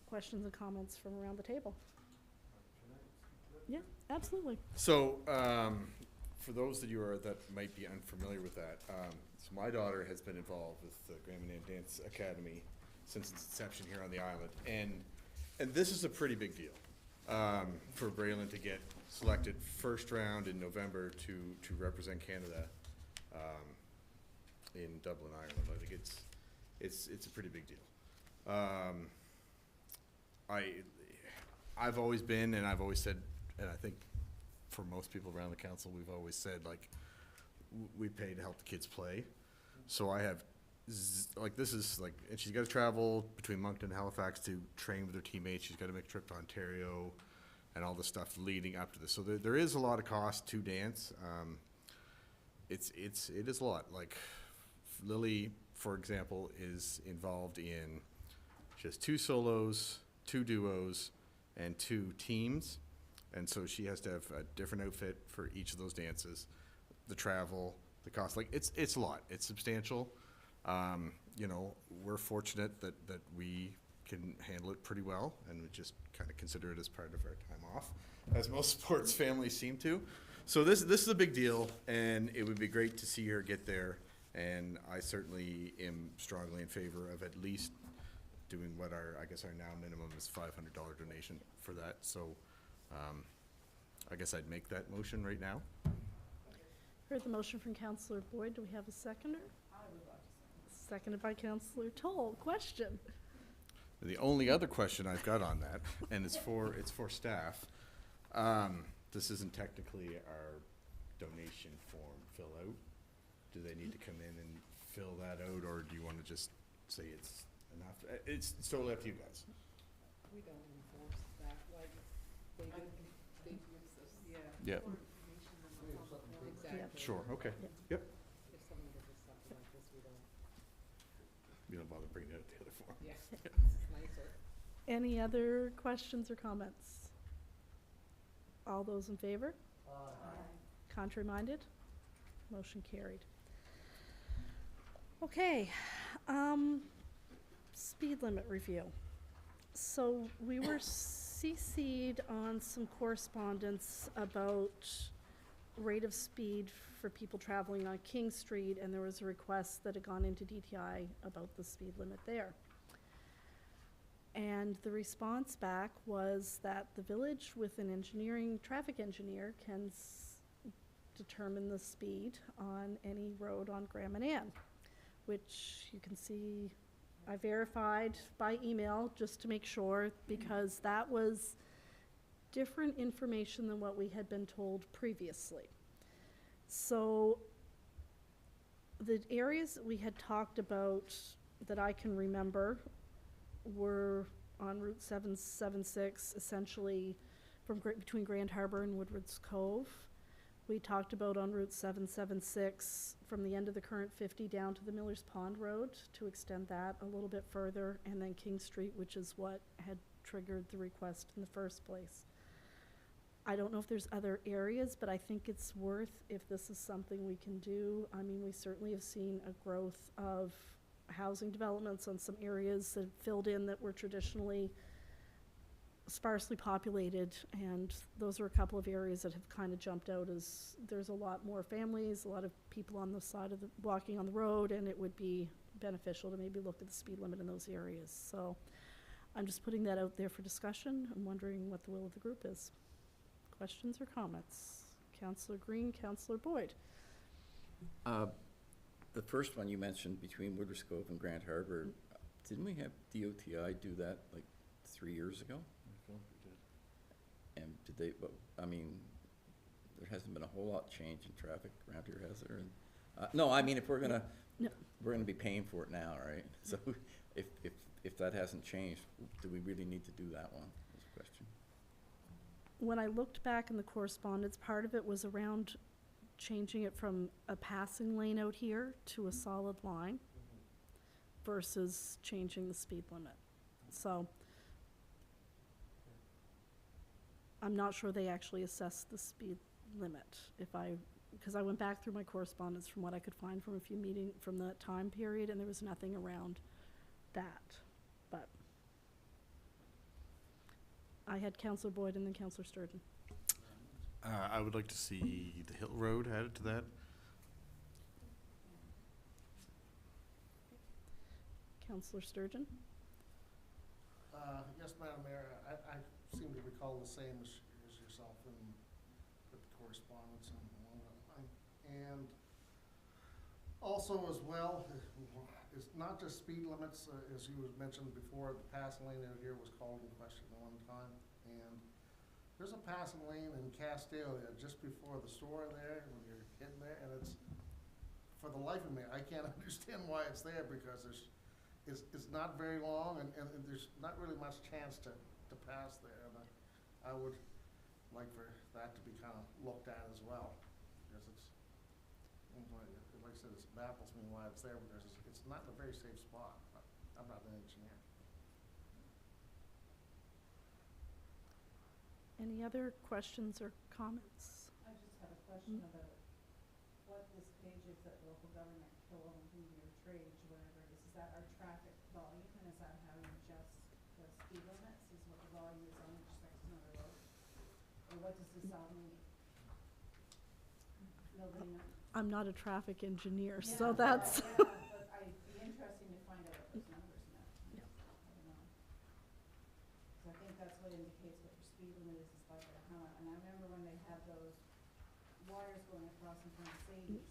Questions and comments from around the table? Yeah, absolutely. So, for those that that might be unfamiliar with that, so my daughter has been involved with the Grand Manan Dance Academy since its inception here on the island, and this is a pretty big deal for Braylon to get selected first round in November to represent Canada in Dublin, Ireland. I think it's a pretty big deal. I've always been, and I've always said, and I think for most people around the council, we've always said, like, we pay to help the kids play. So I have, this is like, and she's got to travel between Moncton and Halifax to train with her teammates. She's got to make a trip to Ontario and all the stuff leading up to this. So there is a lot of cost to dance. It is a lot. Like, Lily, for example, is involved in, she has 2 solos, 2 duos, and 2 teams. And so she has to have a different outfit for each of those dances. The travel, the cost, like, it's a lot. It's substantial. You know, we're fortunate that we can handle it pretty well, and we just kind of consider it as part of our time off, as most sports families seem to. So this is a big deal, and it would be great to see her get there. And I certainly am strongly in favor of at least doing what I guess our now minimum is $500 donation for that. So I guess I'd make that motion right now. Heard the motion from Councillor Boyd. Do we have a seconder? I would like to say. Seconded by Councillor Toll. Question? The only other question I've got on that, and it's for staff. This isn't technically our donation form fill out. Do they need to come in and fill that out, or do you want to just say it's enough? It's totally up to you guys. We don't enforce that, like, they use this, Yeah. more information than the public wants. Exactly. Sure, okay. If someone gives us something like this, we don't, You don't bother bringing out the other form. yeah, it's nicer. Any other questions or comments? All those in favor? Contrary minded? Motion carried. Okay, speed limit review. So we were CC'd on some correspondence about rate of speed for people traveling on King Street, and there was a request that had gone into DTI about the speed limit there. And the response back was that the village with an traffic engineer can determine the speed on any road on Grand Manan, which you can see I verified by email just to make sure, because that was different information than what we had been told previously. So the areas that we had talked about that I can remember were on Route 776, essentially between Grand Harbor and Woodward's Cove. We talked about on Route 776 from the end of the current 50 down to the Miller's Pond Road to extend that a little bit further, and then King Street, which is what had triggered the request in the first place. I don't know if there's other areas, but I think it's worth, if this is something we can do. I mean, we certainly have seen a growth of housing developments on some areas that filled in that were traditionally sparsely populated, and those are a couple of areas that have kind of jumped out as there's a lot more families, a lot of people on the side of walking on the road, and it would be beneficial to maybe look at the speed limit in those areas. So I'm just putting that out there for discussion. I'm wondering what the will of the group is. Questions or comments? Councillor Green, Councillor Boyd. The first one you mentioned between Woodward's Cove and Grand Harbor, didn't we have DOTI do that like 3 years ago? And did they, but, I mean, there hasn't been a whole lot change in traffic around here, has there? And, no, I mean, if we're gonna, No. we're gonna be paying for it now, right? So if that hasn't changed, do we really need to do that one, is the question. When I looked back in the correspondence, part of it was around changing it from a passing lane out here to a solid line versus changing the speed limit. So I'm not sure they actually assessed the speed limit, if I because I went back through my correspondence from what I could find from a few from that time period, and there was nothing around that, but I had Counselor Boyd and then Counselor Sturgeon. I would like to see the Hill Road added to that. Counselor Sturgeon? Yes, Madam Mayor, I seem to recall the same as yourself in with the correspondence and along that line. And also as well, it's not just speed limits, as you was mentioned before, the passing lane out here was called in question at one time. And there's a passing lane in Castalia just before the store there, when you're hitting there, and it's, for the life of me, I can't understand why it's there, because it's not very long, and there's not really much chance to pass there. And I would like for that to be kind of looked at as well, because it's, like I said, it baffles me why it's there, because it's not in a very safe spot. I'm not an engineer. Any other questions or comments? I just had a question about what this page is that local government kilometer trade, whatever it is. Is that our traffic volume, and is that how you adjust the speed limits, is what the volume is on each section of the road? Or what does this all mean? Nobody knows. I'm not a traffic engineer, Yeah, so that's, yeah, but I'd be interesting to find out what those numbers meant. Yeah. I don't know. 'Cause I think that's what indicates what your speed limit is like at a hammer. And I remember when they had those wires going across in front of Sadie's,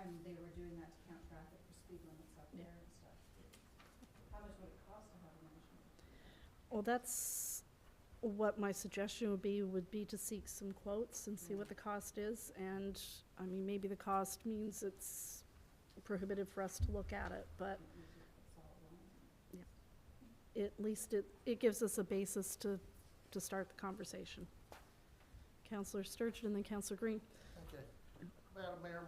and they were doing that to count traffic for speed limits up Yeah. there and stuff. How much would it cost to have a measurement? well, that's what my suggestion would be to seek some quotes and see what the cost is. And, I mean, maybe the cost means it's prohibitive for us to look at it, but at least it gives us a basis to start the conversation. Counselor Sturgeon and then Counselor Green. Okay. Madam Mayor,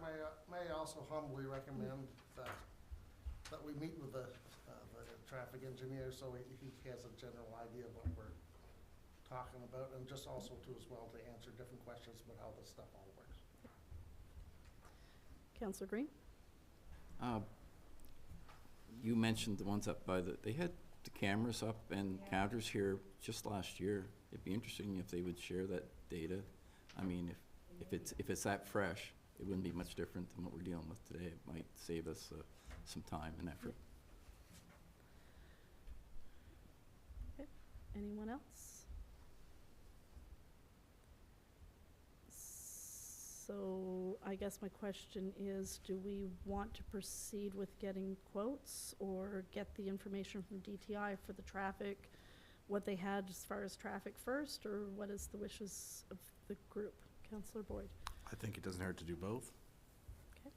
may I also humbly recommend that we meet with the traffic engineer, so he has a general idea of what we're talking about, and just also to as well to answer different questions about how this stuff all works. Counselor Green? You mentioned the ones up by they had the cameras up and Yeah. counters here just last year. It'd be interesting if they would share that data. I mean, if it's that fresh, it wouldn't be much different than what we're dealing with today. It might save us some time and effort. Anyone else? So I guess my question is, do we want to proceed with getting quotes or get the information from DTI for the traffic, what they had as far as traffic first, or what is the wishes of the group? Counselor Boyd. I think it doesn't hurt to do both. Okay.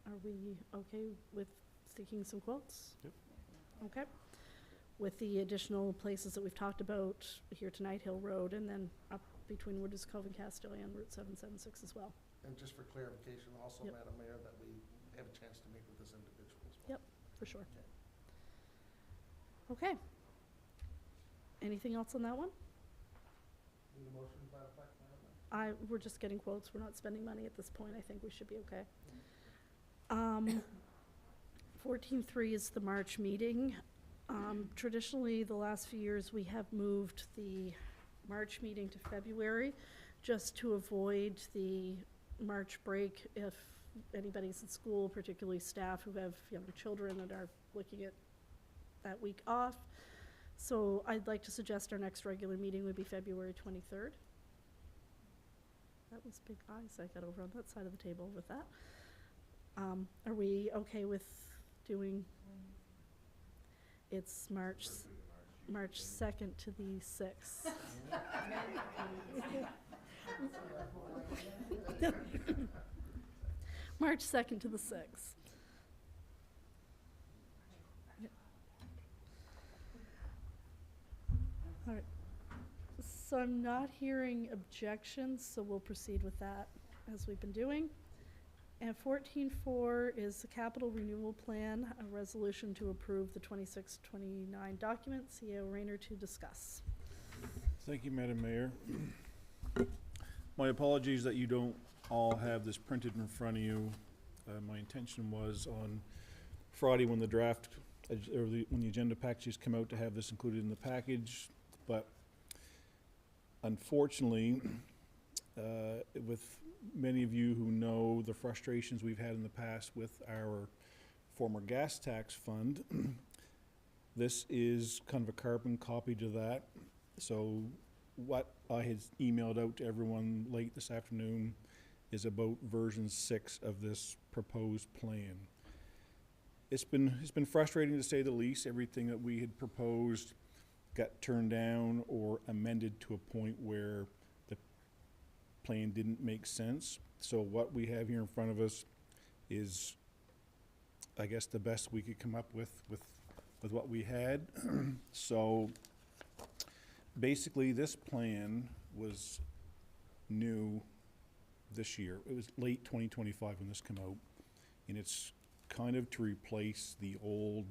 Are we okay with seeking some quotes? Yep. Okay. With the additional places that we've talked about here tonight, Hill Road, and then up between Wooders Cove and Castalia on Route 776 as well. And just for clarification also, Yep. Madam Mayor, that we have a chance to meet with this individual as well. Yep. For sure. Okay. Anything else on that one? Need a motion to that effect, Madam Mayor? We're just getting quotes, we're not spending money at this point, I think we should be okay. 14.3 is the March meeting. Traditionally, the last few years, we have moved the March meeting to February, just to avoid the March break if anybody's at school, particularly staff who have younger children and are looking at that week off. So I'd like to suggest our next regular meeting would be February 23rd. That was big eyes I got over on that side of the table with that. Are we okay with doing, it's March 2nd to the 6th. March 2nd to the 6th. All right. So I'm not hearing objections, so we'll proceed with that as we've been doing. And 14.4 is the capital renewal plan, a resolution to approve the 26-29 documents. CEO Rayner to discuss. Thank you, Madam Mayor. My apologies that you don't all have this printed in front of you. My intention was on Friday when the draft, when the agenda packages come out, to have this included in the package, but unfortunately, with many of you who know the frustrations we've had in the past with our former gas tax fund, this is kind of a carbon copy to that. So what I had emailed out to everyone late this afternoon is about version 6 of this proposed plan. It's been frustrating, to say the least. Everything that we had proposed got turned down or amended to a point where the plan didn't make sense. So what we have here in front of us is, I guess, the best we could come up with what we had. So basically, this plan was new this year. It was late 2025 when this came out, and it's kind of to replace the old,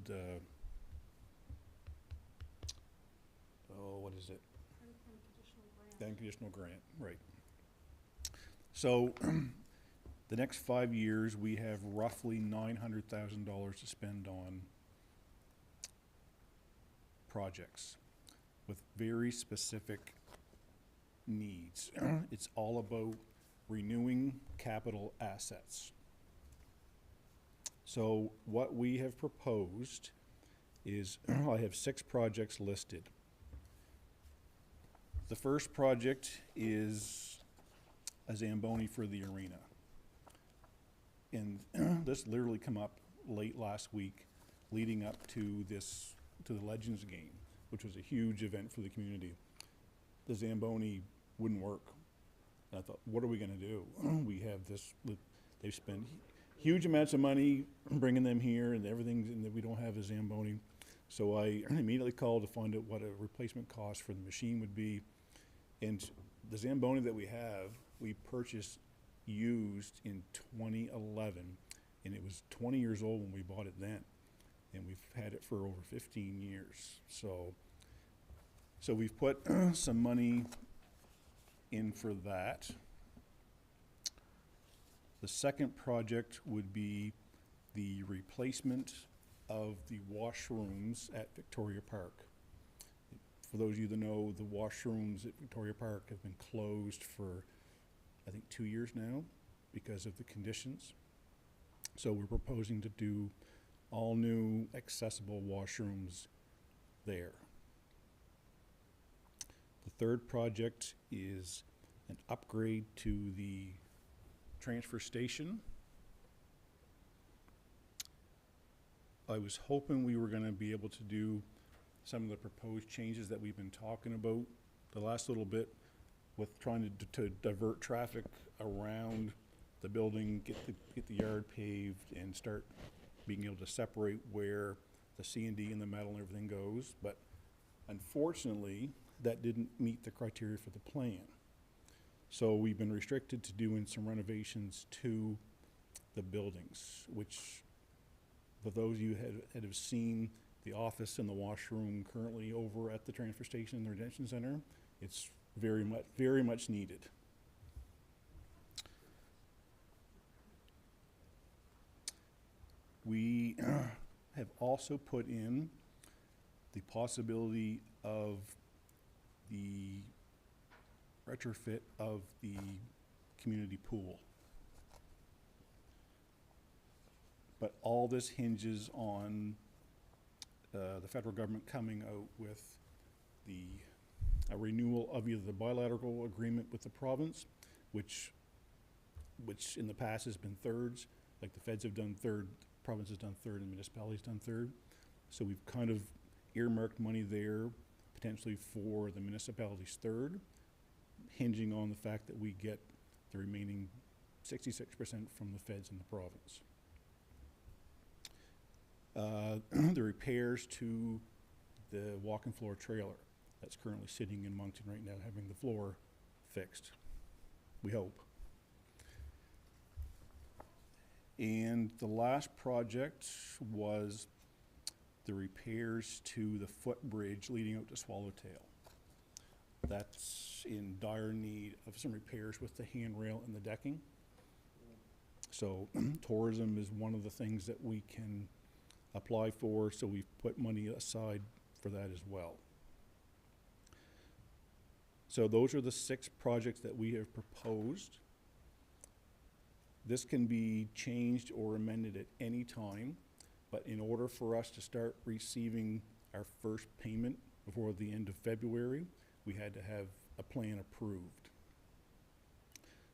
what is it? Unconditional grant, right. So the next 5 years, we have roughly $900,000 to spend on projects with very specific needs. It's all about renewing capital assets. So what we have proposed is, I have 6 projects listed. The first project is a Zamboni for the arena. And this literally come up late last week, leading up to the Legends game, which was a huge event for the community. The Zamboni wouldn't work. And I thought, what are we gonna do? We have this, they've spent huge amounts of money bringing them here and everything, and we don't have a Zamboni. So I immediately called to find out what a replacement cost for the machine would be. And the Zamboni that we have, we purchased used in 2011, and it was 20 years old when we bought it then. And we've had it for over 15 years. So we've put some money in for that. The second project would be the replacement of the washrooms at Victoria Park. For those of you that know, the washrooms at Victoria Park have been closed for, I think, 2 years now because of the conditions. So we're proposing to do all new accessible washrooms there. The third project is an upgrade to the transfer station. I was hoping we were gonna be able to do some of the proposed changes that we've been talking about the last little bit, with trying to divert traffic around the building, get the yard paved, and start being able to separate where the C&D and the metal and everything goes. But unfortunately, that didn't meet the criteria for the plan. So we've been restricted to doing some renovations to the buildings, which, for those of you that have seen the office and the washroom currently over at the transfer station and the retention center, it's very much needed. We have also put in the possibility of the retrofit of the community pool. But all this hinges on the federal government coming out with a renewal of either the bilateral agreement with the province, which in the past has been thirds, like the feds have done third, province has done third, and municipalities done third. So we've kind of earmarked money there potentially for the municipality's third, hinging on the fact that we get the remaining 66% from the feds and the province. The repairs to the walk-in floor trailer that's currently sitting in Moncton right now, having the floor fixed, we hope. And the last project was the repairs to the footbridge leading out to Swallowtail. that's in dire need of some repairs with the handrail and the decking. So tourism is one of the things that we can apply for, so we've put money aside for that as well. So those are the 6 projects that we have proposed. This can be changed or amended at any time, but in order for us to start receiving our first payment before the end of February, we had to have a plan approved.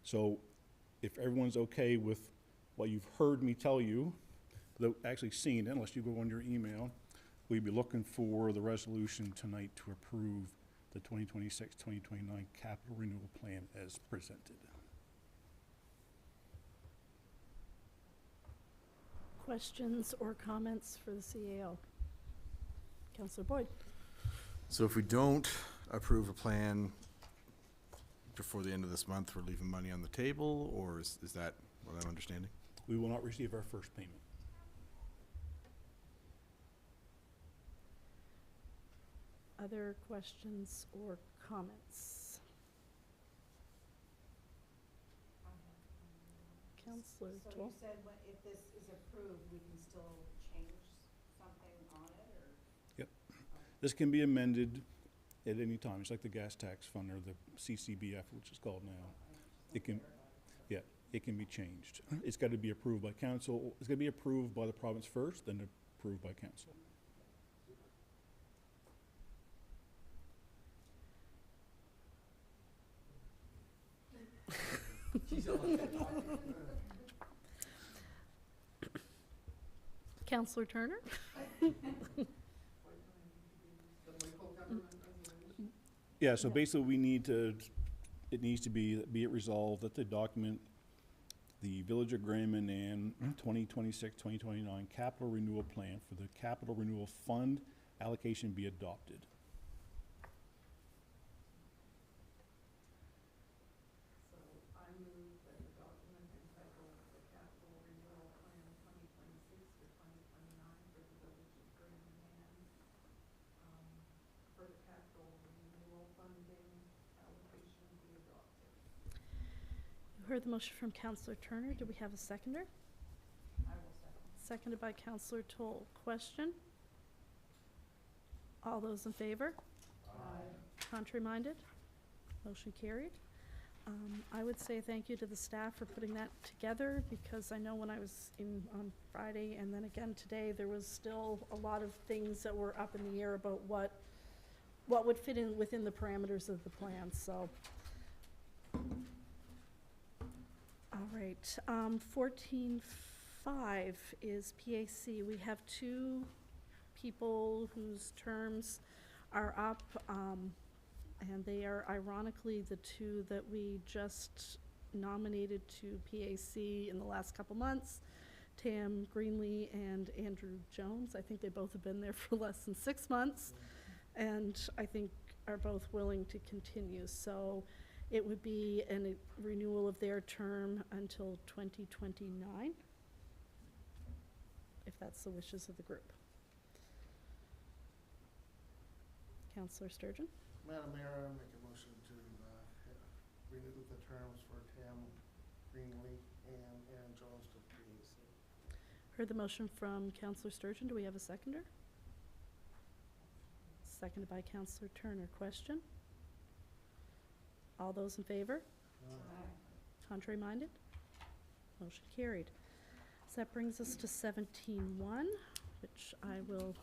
So if everyone's okay with what you've heard me tell you, without actually seeing it, unless you go on your email, we'd be looking for the resolution tonight to approve the 2026-2029 capital renewal plan as presented. Questions or comments for the CAO? Councillor Boyd? So if we don't approve a plan before the end of this month, we're leaving money on the table, or is that what I'm understanding? We will not receive our first payment. Other questions or comments? Councillor So Toll? you said if this is approved, we can still change something on it, or? Yep. This can be amended at any time. It's like the gas tax fund or the CCBF, which is called now. It can, yeah, it can be changed. It's got to be approved by council. It's got to be approved by the province first, then approved by council. Councillor Turner? Yeah, so basically we need to, it needs to be it resolved that the document, the Village of Grand Manan 2026-2029 capital renewal plan for the capital renewal fund allocation be adopted. So I move that the document entitled the Capital Renewal Plan 2026 to 2029 for the Village of Grand Manan, for the capital renewal funding allocation be adopted. You heard the motion from Councillor Turner. Do we have a seconder? I will second. Seconded by Councillor Toll. Question? All those in favor? Contrary minded? Motion carried. I would say thank you to the staff for putting that together, because I know when I was in on Friday and then again today, there was still a lot of things that were up in the air about what would fit in within the parameters of the plan, so. All right, 14.5 is PAC. We have 2 people whose terms are up, and they are ironically the 2 that we just nominated to PAC in the last couple months, Tam Greenlee and Andrew Jones. I think they both have been there for less than 6 months, and I think are both willing to continue. So it would be a renewal of their term until 2029, if that's the wishes of the group. Councillor Sturgeon? Madam Mayor, I make a motion to renew the terms for Tam Greenlee and Aaron Jones to PAC. Heard the motion from Councillor Sturgeon. Do we have a seconder? Seconded by Councillor Turner. Question? All those in favor? Contrary minded? Motion carried. So that brings us to 17.1, which I will.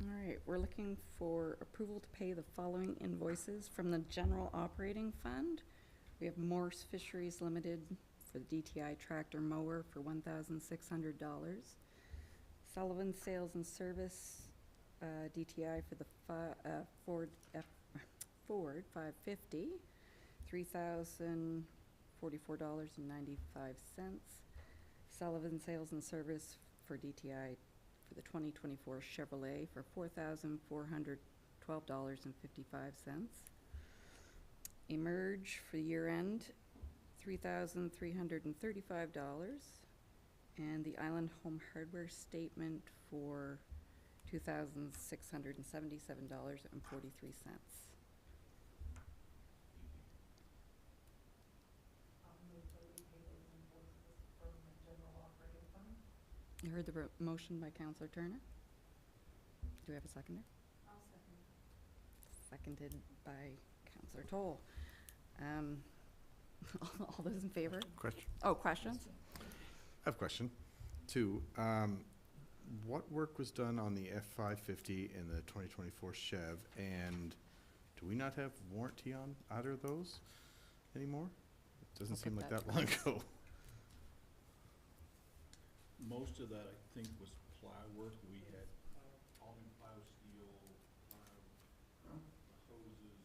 All right, we're looking for approval to pay the following invoices from the general operating fund. We have Morse Fisheries Limited for the DTI tractor mower for $1,600. Sullivan Sales and Service, DTI for the Ford 550, $3,400. $44.95. Sullivan Sales and Service for DTI for the 2024 Chevrolet for $4,412.55. Emerge for year-end, $3,335. And the Island Home Hardware Statement for $2,677.43. You heard the motion by Counselor Turner. Do we have a seconder? I'll second. Seconded by Counselor Toll. All those in favor? Question? Oh, questions? I have a question. Two, what work was done on the F-550 and the 2024 Chev, and do we not have warranty on either of those anymore? It doesn't I'll seem put like that that long ago. Most of that, I think, was plow work. We had all in plow steel, hoses.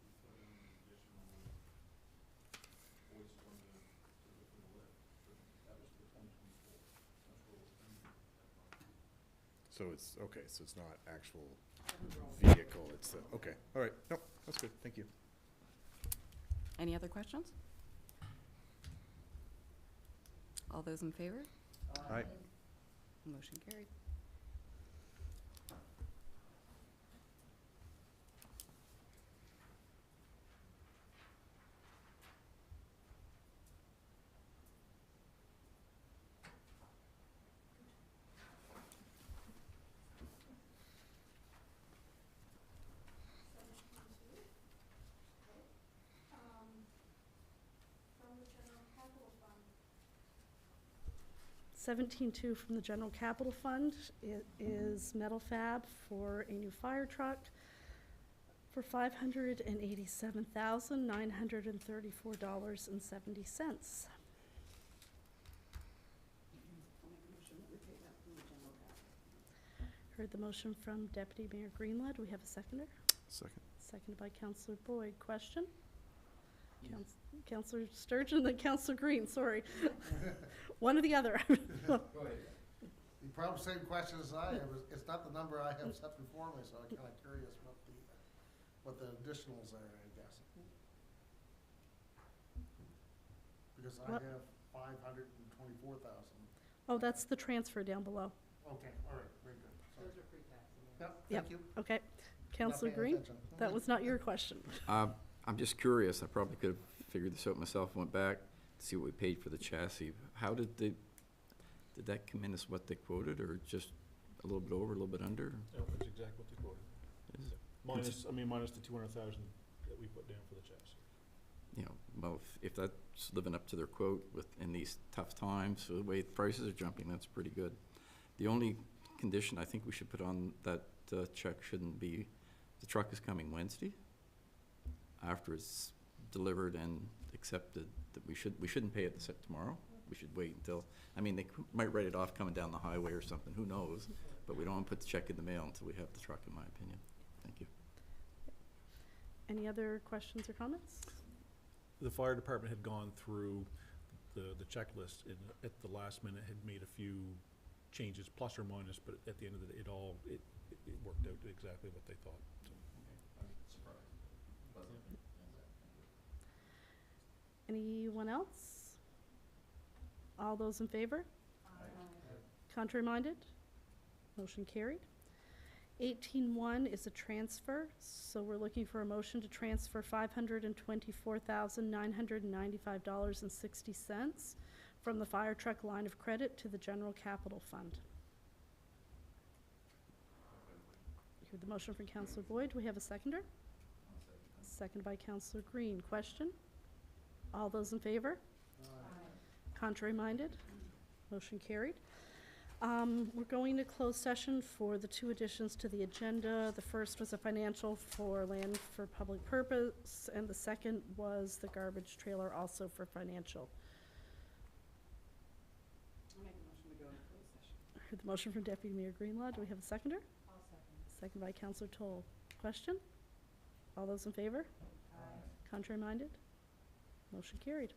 We put in additional hoist from the lift. That was for 2024. That's what we're spending that money. So it's, okay, so it's not actual vehicle, it's, okay, all right, nope, that's good, thank you. Any other questions? All those in favor? All right, Motion carried. From the general capital fund. 17.2 from the general capital fund. It is metal fab for a new fire truck for $587,934.70. Heard the motion from Deputy Mayor Greenlud. Do we have a seconder? second. Seconded by Councillor Boyd. Question? Councillor Sturgeon, then Councillor Green, sorry. One or the other. You probably same question as I have. It's not the number I have set before me, so I'm kinda curious what the additionals are, I guess. Because I What? have 524,000. Oh, that's the transfer down below. Okay, all right, very good. Sorry. Those are pre-tax amounts. Yep, Yep. thank you. Okay. Not Councillor paying Green, attention. that was not your question. I'm just curious, I probably could have figured this out myself, went back to see what we paid for the chassis. How did did that come in as what they quoted, or just a little bit over, a little bit under? No, that's exactly what they quoted. Is- Minus the 200,000 that we put down for the chassis. You know, well, if that's living up to their quote in these tough times, the way the prices are jumping, that's pretty good. The only condition I think we should put on that check shouldn't be, the truck is coming Wednesday. After it's delivered and accepted, that we shouldn't pay it tomorrow. We should wait until, I mean, they might write it off coming down the highway or something, who knows? But we don't want to put the check in the mail until we have the truck, in my opinion. Thank you. Any other questions or comments? The fire department had gone through the checklist and at the last minute had made a few changes, plus or minus, but at the end of the day, it worked out exactly what they thought. So. Anyone else? All those in favor? Contrary minded? Motion carried. 18.1 is a transfer, so we're looking for a motion to transfer $524,995.60 from the fire truck line of credit to the general capital fund. You heard the motion from Councillor Boyd. Do we have a seconder? Seconded by Councillor Green. Question? All those in favor? Contrary minded? Motion carried. We're going to close session for the two additions to the agenda. The first was a financial for land for public purpose, and the second was the garbage trailer, also for financial. I'll make a motion to go into closed session. I heard the motion from Deputy Mayor Greenlaw. Do we have a seconder? I'll second. Second by Councillor Toll. Question? All those in favor? Contrary minded? Motion carried.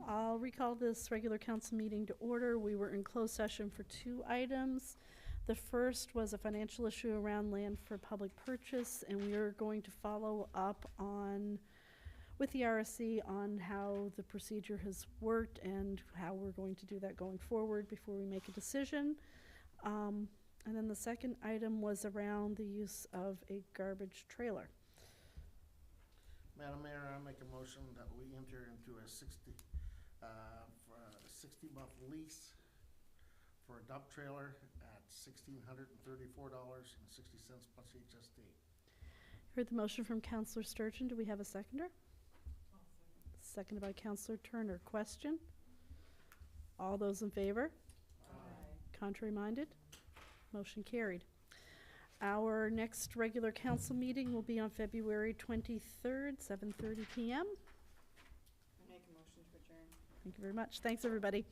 I'll recall this regular council meeting to order. We were in closed session for 2 items. The first was a financial issue around land for public purchase, and we are going to follow up with the RSC on how the procedure has worked and how we're going to do that going forward before we make a decision. And then the second item was around the use of a garbage trailer. Madam Mayor, I make a motion that we enter into a 60-month lease for a dump trailer at $1,634.60 plus HST. Heard the motion from Councillor Sturgeon. Do we have a seconder? Seconded by Councillor Turner. Question? All those in favor? Contrary minded? Motion carried. Our next regular council meeting will be on February 23rd, 7:30 PM. I make a motion to adjourn. Thank you very much. Thanks, everybody.